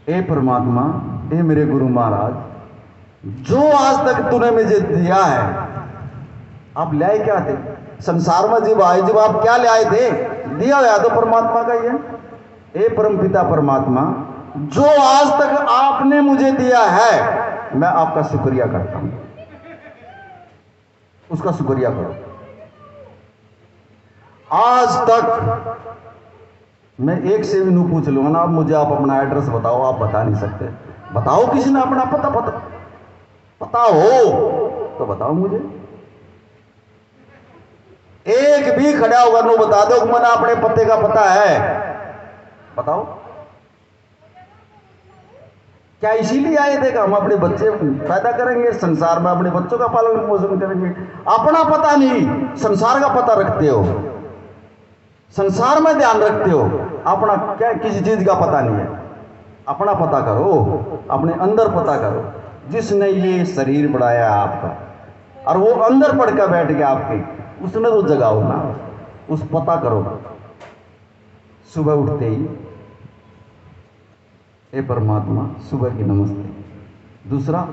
हे परमात्मा, हे मेरे गुरु महाराज, जो आज तक तूने मुझे दिया है, आप ले आए क्या थे संसार में? जब आए, जब आप क्या ले आए थे? दिया हुआ तो परमात्मा का ही है। हे परम पिता परमात्मा, जो आज तक आपने मुझे दिया है, मैं आपका शुक्रिया करता हूं, उसका शुक्रिया करो। आज तक मैं एक से भी नहीं पूछ लूंगा ना, आप मुझे आप अपना एड्रेस बताओ, आप बता नहीं सकते। बताओ किसी ने अपना पता हो तो बताओ मुझे। एक भी खड़ा होगा नो बता दो मैंने अपने पते का पता है, बताओ। क्या इसीलिए आए थे कि हम अपने बच्चे पैदा करेंगे, संसार में अपने बच्चों का पालन पोषण करेंगे? अपना पता नहीं, संसार का पता रखते हो, संसार में ध्यान रखते हो, अपना क्या किसी चीज का पता नहीं है। अपना पता करो, अपने अंदर पता करो। जिसने ये शरीर बनाया आपका और वो अंदर पड़ कर बैठ गया आपके, उसने तो जगाओ ना, उस पता करो। सुबह उठते ही हे परमात्मा सुबह की नमस्ते। दूसरा,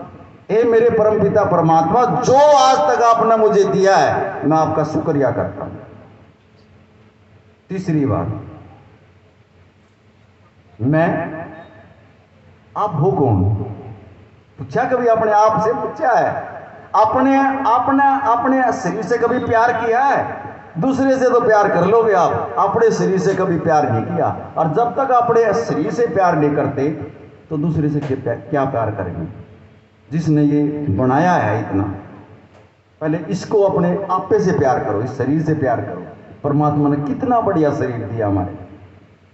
हे मेरे परम पिता परमात्मा, जो आज तक आपने मुझे दिया है मैं आपका शुक्रिया करता हूं। तीसरी बात, मैं, आप हो कौन? पूछा कभी अपने आप से? पूछा है अपने शरीर से कभी प्यार किया है? दूसरे से तो प्यार कर लोगे आप, अपने शरीर से कभी प्यार नहीं किया। और जब तक अपने शरीर से प्यार नहीं करते तो दूसरे से क्या प्यार करेंगे? जिसने ये बनाया है इतना, पहले इसको अपने आपे से प्यार करो, इस शरीर से प्यार करो। परमात्मा ने कितना बढ़िया शरीर दिया हमारे।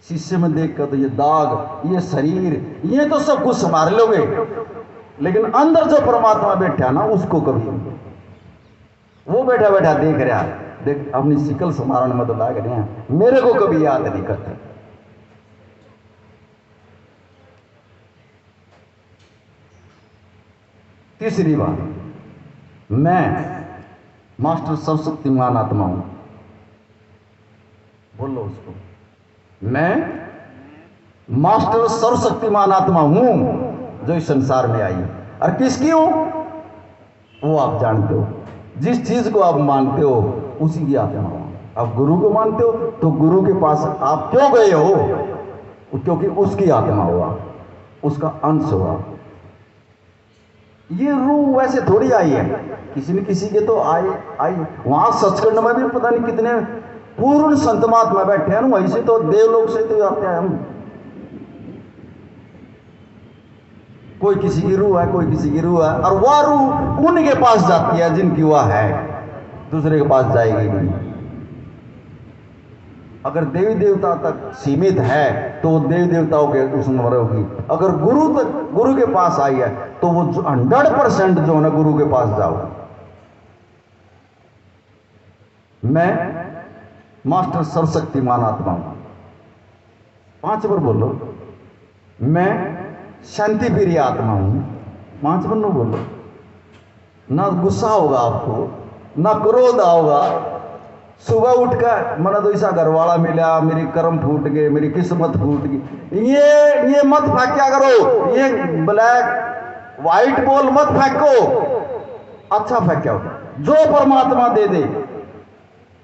शीशे में देखकर तो ये दाग, ये शरीर, ये तो सब कुछ संभाल लोगे, लेकिन अंदर जो परमात्मा बैठा ना उसको कभी, वो बैठा बैठा देख रहा, देख अपनी शिकल संभालने में तो लाग रहे हैं, मेरे को कभी याद नहीं करते। तीसरी बात, मैं मास्टर सर्वशक्तिमान आत्मा हूं। बोलो उसको, मैं मास्टर सर्वशक्तिमान आत्मा हूं जो इस संसार में आई है। और किसकी हूं वो आप जानते हो। जिस चीज को आप मानते हो उसी की आत्मा हो। आप गुरु को मानते हो तो गुरु के पास आप क्यों गए हो? क्योंकि उसकी आत्मा हुआ, उसका अंश हुआ। ये रूह वैसे थोड़ी आई है, किसी न किसी के तो आई। वहां सचखंड में भी पता नहीं कितने पूर्ण संत महात्मा बैठे हैं, वहीं से तो देवलोक से तो आते हैं हम। कोई किसी की रूह है, कोई किसी की रूह है, और वह रूह उनके पास जाती है जिनकी वह है, दूसरे के पास जाएगी नहीं। अगर देवी देवता तक सीमित है तो वो देवी देवताओं के उसमें होगी। अगर गुरु के पास आई है तो वो 100% जो है ना गुरु के पास जाओ। मैं मास्टर सर्वशक्तिमान आत्मा हूं। 5 बार बोलो, मैं शांति प्रिय आत्मा हूं। 5 बार न बोलो। ना गुस्सा होगा आपको, ना क्रोध आओगा। सुबह उठकर मना तो ऐसा घर वाला मिला, मेरी कर्म फूट गए, मेरी किस्मत फूट गई, ये मत फेंका करो। ये ब्लैक व्हाइट बॉल मत फेंको, अच्छा फेंको जो परमात्मा दे दे।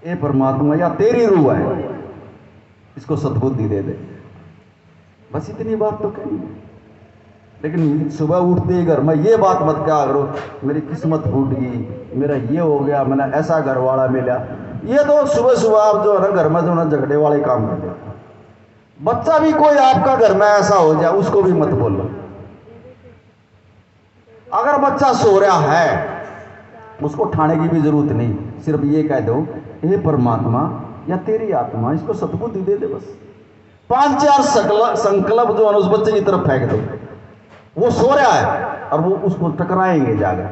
ये परमात्मा या तेरी रूह है, इसको सद्बुद्धि दे दे। बस इतनी बात तो कहनी है। लेकिन सुबह उठते ही घर में ये बात मत कहा करो, मेरी किस्मत फूट गई, मेरा ये हो गया, मैंने ऐसा घर वाला मिला। ये तो सुबह सुबह आप जो है ना घर में जो ना झगड़े वाले काम करते हैं। बच्चा भी कोई आपका घर में ऐसा हो जाए उसको भी मत बोलो। अगर बच्चा सो रहा है उसको ठाने की भी जरूरत नहीं, सिर्फ ये कह दो हे परमात्मा या तेरी आत्मा, इसको सद्बुद्धि दे दे। बस 5-4 संकल्प जो है उस बच्चे की तरफ फेंक दो। वो सो रहा है और वो उसको टकराएंगे जाकर,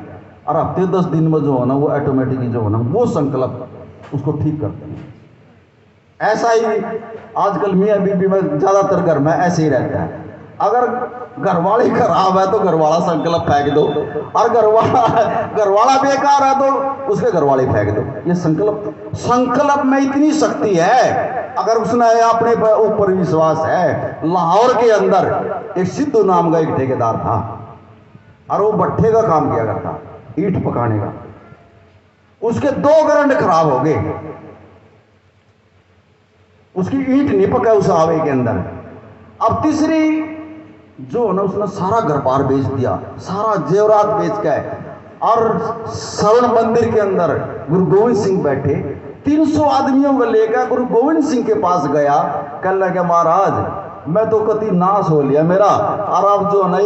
और हफ्ते 10 दिन में जो है ना वो ऑटोमेटिकली जो है ना वो संकल्प उसको ठीक करते हैं। ऐसा ही आजकल मियाँ बीबी में ज्यादातर घर में ऐसे ही रहता है। अगर घरवाली खराब है तो घरवाला संकल्प फेंक दो, और घरवाला बेकार है तो उसके घरवाले फेंक दो। ये संकल्प में इतनी शक्ति है। अगर उसने अपने ऊपर विश्वास है। लाहौर के अंदर एक सिद्धू नाम का एक ठेकेदार था, और वो भट्ठे का काम किया करता, ईंट पकाने का। उसके 2 गरंड खराब हो गए, उसकी ईंट नहीं पका उस आवे के अंदर। अब तीसरी जो ना उसने सारा घर बार बेच दिया, सारा जेवरात बेच के, और श्रवण मंदिर के अंदर गुरु गोविंद सिंह बैठे 300 आदमियों को लेकर गुरु गोविंद सिंह के पास गया। कह लगे महाराज मैं तो कति नाश हो लिया मेरा, और अब जो ना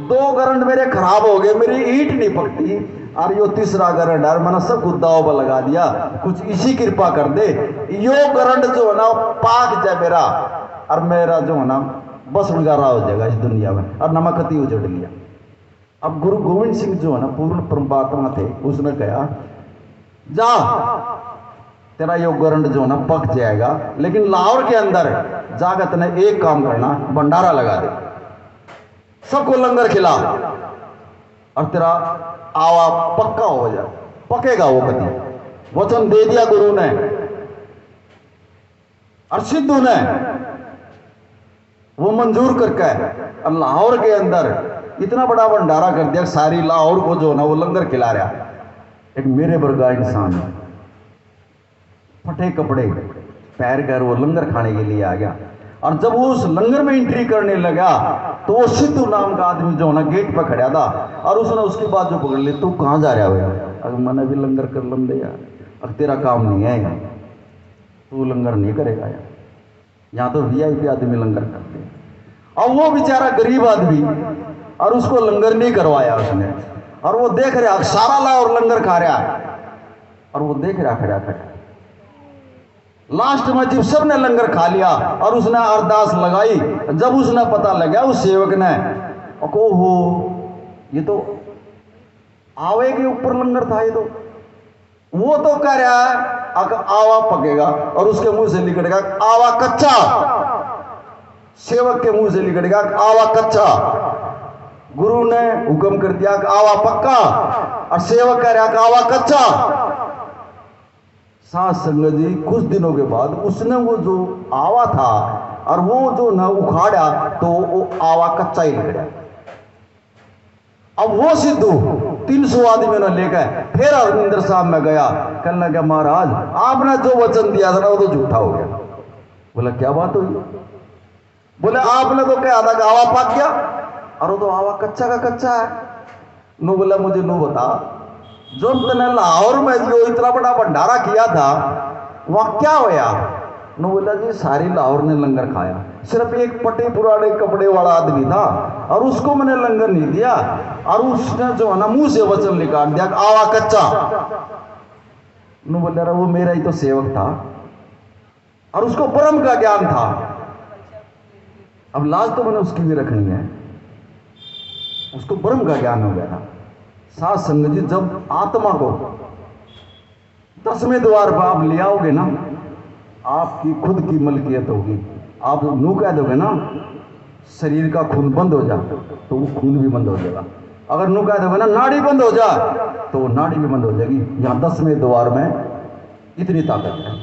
2 गरंड मेरे खराब हो गए, मेरी ईंट नहीं पकती, और यो तीसरा गरंड है मैंने सब कुछ दाव पर लगा दिया, कुछ इसी कृपा कर दे, यो गरंड जो है ना पाक जाए मेरा, और मेरा जो है ना बस नगारा हो जाएगा इस दुनिया में, और नमकती उजड़ लिया। अब गुरु गोविंद सिंह जो है ना पूर्ण परमात्मा थे, उसने कहा जा तेरा यो गरंड जो है ना पक जाएगा, लेकिन लाहौर के अंदर जाकर तने एक काम करना, भंडारा लगा दे, सबको लंगर खिला, और तेरा आवा पक्का हो जाए, पकेगा वो कभी। वचन दे दिया गुरु ने, और सिद्धू ने वो मंजूर करके और लाहौर के अंदर इतना बड़ा भंडारा कर दिया, सारी लाहौर को जो ना वो लंगर खिला रहा। एक मेरे वर्गा इंसान फटे कपड़े पैर कर वो लंगर खाने के लिए आ गया, और जब वो उस लंगर में एंट्री करने लगा तो वो सिद्धू नाम का आदमी जो ना गेट पर खड़ा था, और उसने उसकी बात जो पकड़ ली, तू कहाँ जा रहा हो यार? अगर मैंने भी लंगर कर लंदे यार, अब तेरा काम नहीं है यार, तू लंगर नहीं करेगा यार, यहाँ तो VIP आदमी लंगर करते हैं। और वो बेचारा गरीब आदमी, और उसको लंगर नहीं करवाया उसने, और वो देख रहा सारा ला और लंगर खा रहा, और वो देख रहा खड़ा खड़ा। लास्ट में जब सबने लंगर खा लिया और उसने अरदास लगाई, जब उसने पता लगा उस सेवक ने, ओहो ये तो आवे के ऊपर लंगर था, ये तो वो तो कह रहा है आवा पकेगा, और उसके मुंह से निकलेगा आवा कच्चा, सेवक के मुंह से निकलेगा आवा कच्चा। गुरु ने हुक्म कर दिया कि आवा पक्का, और सेवक कह रहा कि आवा कच्चा। साध संगत जी कुछ दिनों के बाद उसने वो जो आवा था और वो जो न उखाड़ा तो वो आवा कच्चा ही निकला। अब वो सिद्धू 300 आदमी ने लेकर फिर हरमिंदर साहब में गया, कहने लगा महाराज आपने जो वचन दिया था ना वो तो झूठा हो गया। बोला क्या बात हुई? बोले आपने तो कहा था कि आवा पक गया, और वो तो आवा कच्चा का कच्चा है। नो बोला मुझे नो बता, जो तुमने लाहौर में जो इतना बड़ा भंडारा किया था वहां क्या होया? नो बोला जी सारी लाहौर ने लंगर खाया, सिर्फ एक पटे पुराने कपड़े वाला आदमी था और उसको मैंने लंगर नहीं दिया, और उसने जो है ना मुंह से वचन निकाल दिया आवा कच्चा। नो बोला रहा वो मेरा ही तो सेवक था और उसको ब्रह्म का ज्ञान था। अब लाज तो मैंने उसकी भी रखनी है, उसको ब्रह्म का ज्ञान हो गया था। साध संगत जी जब आत्मा को 10वें द्वार पर आप ले आओगे ना, आपकी खुद की मलकियत होगी। आप नू कह दोगे ना शरीर का खून बंद हो जा तो वो खून भी बंद हो जाएगा। अगर नू कह दोगे ना नाड़ी बंद हो जा तो वो नाड़ी भी बंद हो जाएगी। यहां 10वें द्वार में इतनी ताकत है।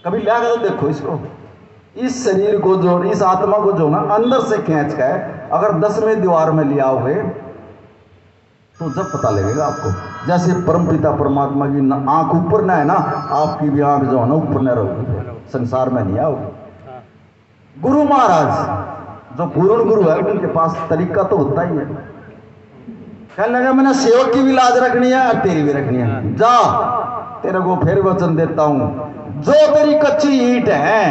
कभी ला कर तो देखो इसको, इस शरीर को जो, इस आत्मा को जो ना अंदर से खींच कर अगर 10वें द्वार में ले आओगे तो जब पता लगेगा आपको। जैसे परमपिता परमात्मा की आंख ऊपर ना है ना, आपकी भी आंख जो है ना ऊपर न रहोगी, संसार में नहीं आओगी। गुरु महाराज जो पूर्ण गुरु है उनके पास तरीका तो होता ही है। कहने लगा मैंने सेवक की भी लाज रखनी है और तेरी भी रखनी है। जा तेरे को फिर वचन देता हूं, जो तेरी कच्ची ईंट है,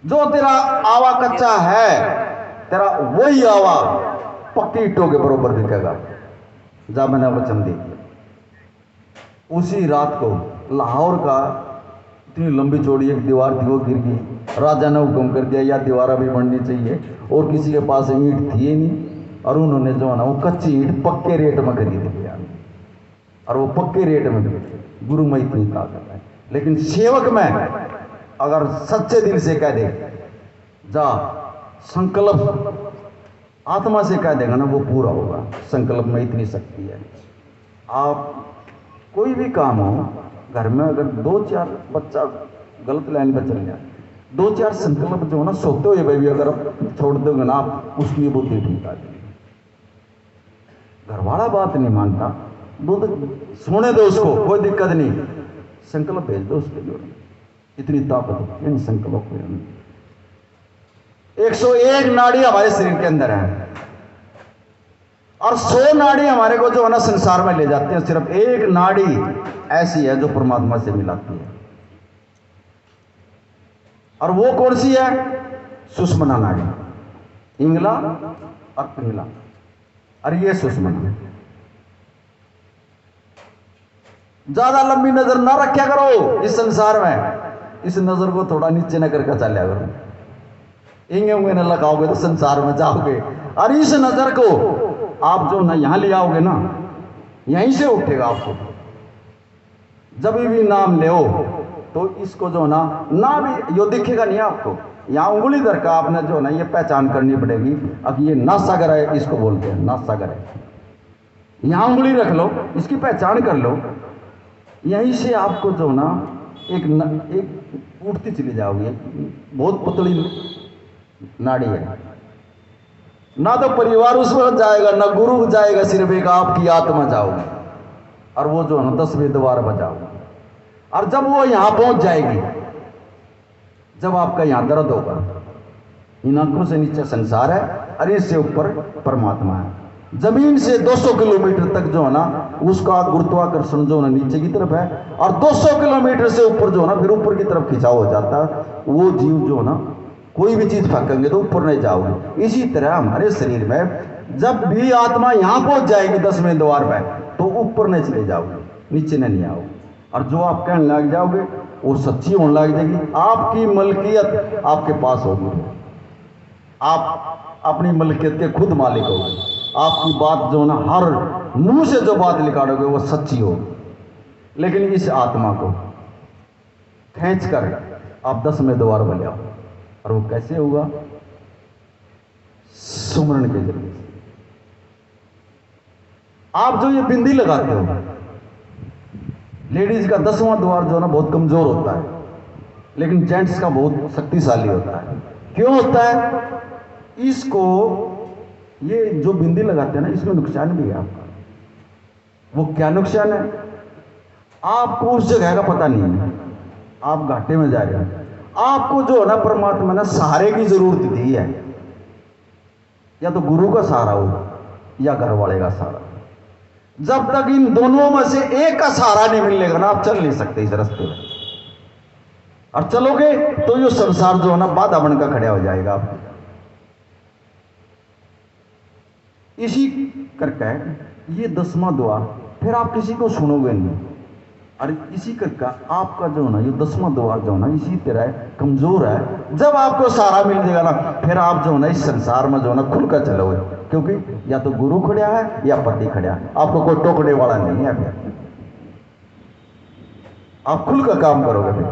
जो तेरा आवा कच्चा है, तेरा वही आवा पक्की ईंटों के बरोबर बिकेगा। जा मैंने वचन दे दिया। उसी रात को लाहौर का इतनी लंबी चौड़ी एक दीवार थी वो गिर गई। राजा ने हुक्म कर दिया या दीवार अभी बननी चाहिए, और किसी के पास ईंट थी ही नहीं, और उन्होंने जो है ना वो कच्ची ईंट पक्के रेट में खरीद लिया, और वो पक्के रेट में खरीद। गुरु में इतनी ताकत है। लेकिन सेवक में अगर सच्चे दिल से कह दे, जा संकल्प आत्मा से कह देगा ना वो पूरा होगा। संकल्प में इतनी शक्ति है। आप कोई भी काम हो घर में, अगर 2-4 बच्चा गलत लाइन पर चल जाए, 2-4 संकल्प जो है ना सोते हुए भाई भी अगर आप छोड़ दोगे ना, आप उसकी बुद्धि ठीक आ जाएगी। घर वाला बात नहीं मानता, सोने दो उसको, कोई दिक्कत नहीं, संकल्प भेज दो उसके लिए। इतनी ताकत इन संकल्प में। 101 नाड़ी हमारे शरीर के अंदर है, और 100 नाड़ी हमारे को जो है ना संसार में ले जाती है। सिर्फ एक नाड़ी ऐसी है जो परमात्मा से मिलाती है, और वो कौन सी है? सुषुम्ना नाड़ी, इंगला और पिंगला, और ये सुषुम्ना। ज्यादा लंबी नजर ना रखा करो इस संसार में, इस नजर को थोड़ा नीचे न करके चलिया करो। इंगे उंगे न लगाओगे तो संसार में जाओगे, और इस नजर को आप जो ना यहां ले आओगे ना, यहीं से उठेगा आपको। जब भी नाम ले तो इसको जो ना भी यो दिखेगा नहीं आपको। यहाँ उंगली धर का आपने जो ना ये पहचान करनी पड़ेगी, अब ये नासागर है, इसको बोलते हैं नासागर है। यहाँ उंगली रख लो, इसकी पहचान कर लो, यहीं से आपको जो ना एक उठती चली जाओगी। बहुत पतली नाड़ी है, ना तो परिवार उसमें जाएगा, ना गुरु जाएगा, सिर्फ एक आपकी आत्मा जाओगी, और वो जो है ना 10वें द्वार बजाओगी। और जब वो यहां पहुंच जाएगी, जब आपका यहां दर्द होगा, इन आंखों से नीचे संसार है और इससे ऊपर परमात्मा है। जमीन से 200 किलोमीटर तक जो है ना उसका गुरुत्वाकर्षण जो है ना नीचे की तरफ है, और 200 किलोमीटर से ऊपर जो है ना फिर ऊपर की तरफ खिंचाव हो जाता है। वो जीव जो है ना कोई भी चीज फेंकेंगे तो ऊपर नहीं जाओगे। इसी तरह हमारे शरीर में जब भी आत्मा यहां पहुंच जाएगी 10वें द्वार पर, तो ऊपर नहीं चले जाओगे, नीचे नहीं आओगे, और जो आप कहने लग जाओगे वो सच्ची होने लग जाएगी। आपकी मलकियत आपके पास होगी, आप अपनी मलकियत के खुद मालिक होगे। आपकी बात जो ना हर मुंह से जो बात निकालोगे वो सच्ची होगी। लेकिन इस आत्मा को खींच कर आप 10वें द्वार पर ले आओ, और वो कैसे होगा? सुमरन के जरिए। आप जो ये बिंदी लगाते हो, लेडीज का 10वां द्वार जो है ना बहुत कमजोर होता है, लेकिन जेंट्स का बहुत शक्तिशाली होता है। क्यों होता है? इसको ये जो बिंदी लगाते हैं ना, इसमें नुकसान भी है आपका। वो क्या नुकसान है? आपको उस जगह का पता नहीं है, आप घाटे में जा रहे हो। आपको जो है ना परमात्मा ने सहारे की जरूरत दी है, या तो गुरु का सहारा हो या घर वाले का सहारा। जब तक इन दोनों में से एक का सहारा नहीं मिलेगा ना, आप चल नहीं सकते इस रास्ते में। और चलोगे तो ये संसार जो है ना बाधा बनकर खड़ा हो जाएगा आप। इसी करके ये 10वां द्वार, फिर आप किसी को सुनोगे नहीं। और इसी करके आपका जो है ना ये 10वां द्वार जो है ना इसी तरह कमजोर है। जब आपको सहारा मिल जाएगा ना, फिर आप जो है ना इस संसार में जो है ना खुलकर चलोगे, क्योंकि या तो गुरु खड़ा है या पति खड़ा है, आपको कोई टोकने वाला नहीं है। फिर आप खुलकर काम करोगे फिर।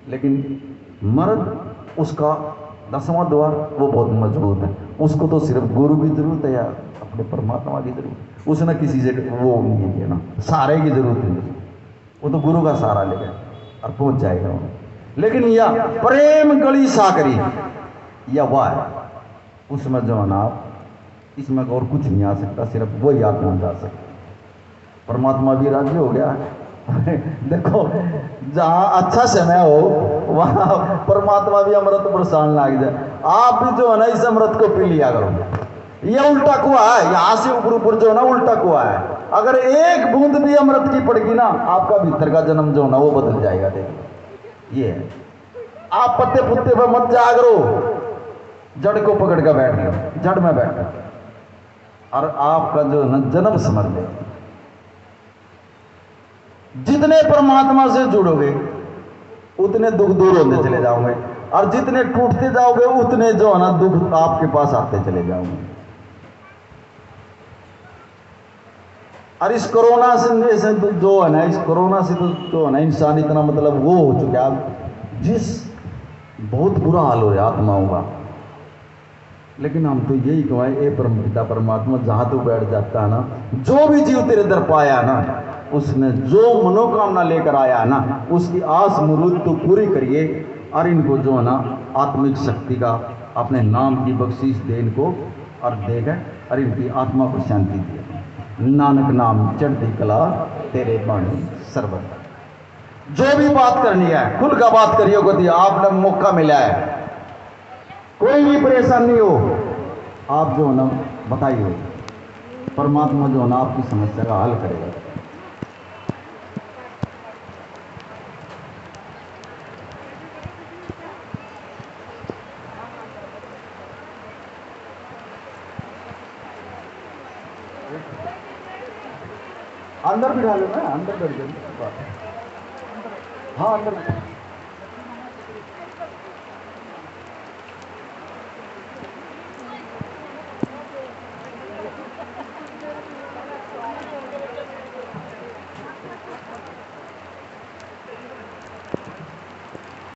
लेकिन मर्द, उसका 10वां द्वार वो बहुत मजबूत है, उसको तो सिर्फ गुरु की जरूरत है या अपने परमात्मा की जरूरत। उसने किसी से वो नहीं है ना, सहारे की जरूरत नहीं, वो तो गुरु का सहारा लेगा और पहुंच जाएगा वो। लेकिन या प्रेम गली साकरी या वह, उसमें जो है ना इसमें और कुछ नहीं आ सकता, सिर्फ वही आत्मा जा सकता। परमात्मा भी राजी हो गया देखो, जहां अच्छा समय हो वहां परमात्मा भी अमृत बरसान लग जाए। आप भी जो है ना इस अमृत को पी लिया करो। ये उल्टा कुआ है, यहां से ऊपर ऊपर जो है ना उल्टा कुआ है। अगर एक बूंद भी अमृत की पड़ेगी ना, आपका भीतर का जन्म जो है ना वो बदल जाएगा। देखिए ये है। आप पत्ते पुत्ते पर मत जागरो, जड़ को पकड़ कर बैठ गए, जड़ में बैठ गए और आपका जो है ना जन्म समझ ले। जितने परमात्मा से जुड़ोगे उतने दुख दूर होते चले जाओगे, और जितने टूटते जाओगे उतने जो है ना दुख आपके पास आते चले जाओगे। और इस कोरोना से तो जो है ना, इस कोरोना से तो जो है ना इंसान इतना मतलब वो हो चुका है, जिस बहुत बुरा हाल हो रहा आत्माओं का। लेकिन हम तो यही कहें, ए परम पिता परमात्मा, जहां तो बैठ जाता है ना, जो भी जीव तेरे दर पाया ना, उसने जो मनोकामना लेकर आया ना, उसकी आस मुरूद तो पूरी करिए। और इनको जो है ना आत्मिक शक्ति का, अपने नाम की बख्शीश दे इनको, और देगा और इनकी आत्मा को शांति दे। नानक नाम चढ़ती कला तेरे बाणी सर्वदा। जो भी बात करनी है खुल का बात करिए, को दिया आपने मौका मिला है। कोई भी परेशानी हो आप जो है ना बताइए, परमात्मा जो है ना आपकी समस्या का हल करेगा। अंदर बिठा लो ना, अंदर बैठ जाओ। हाँ अंदर।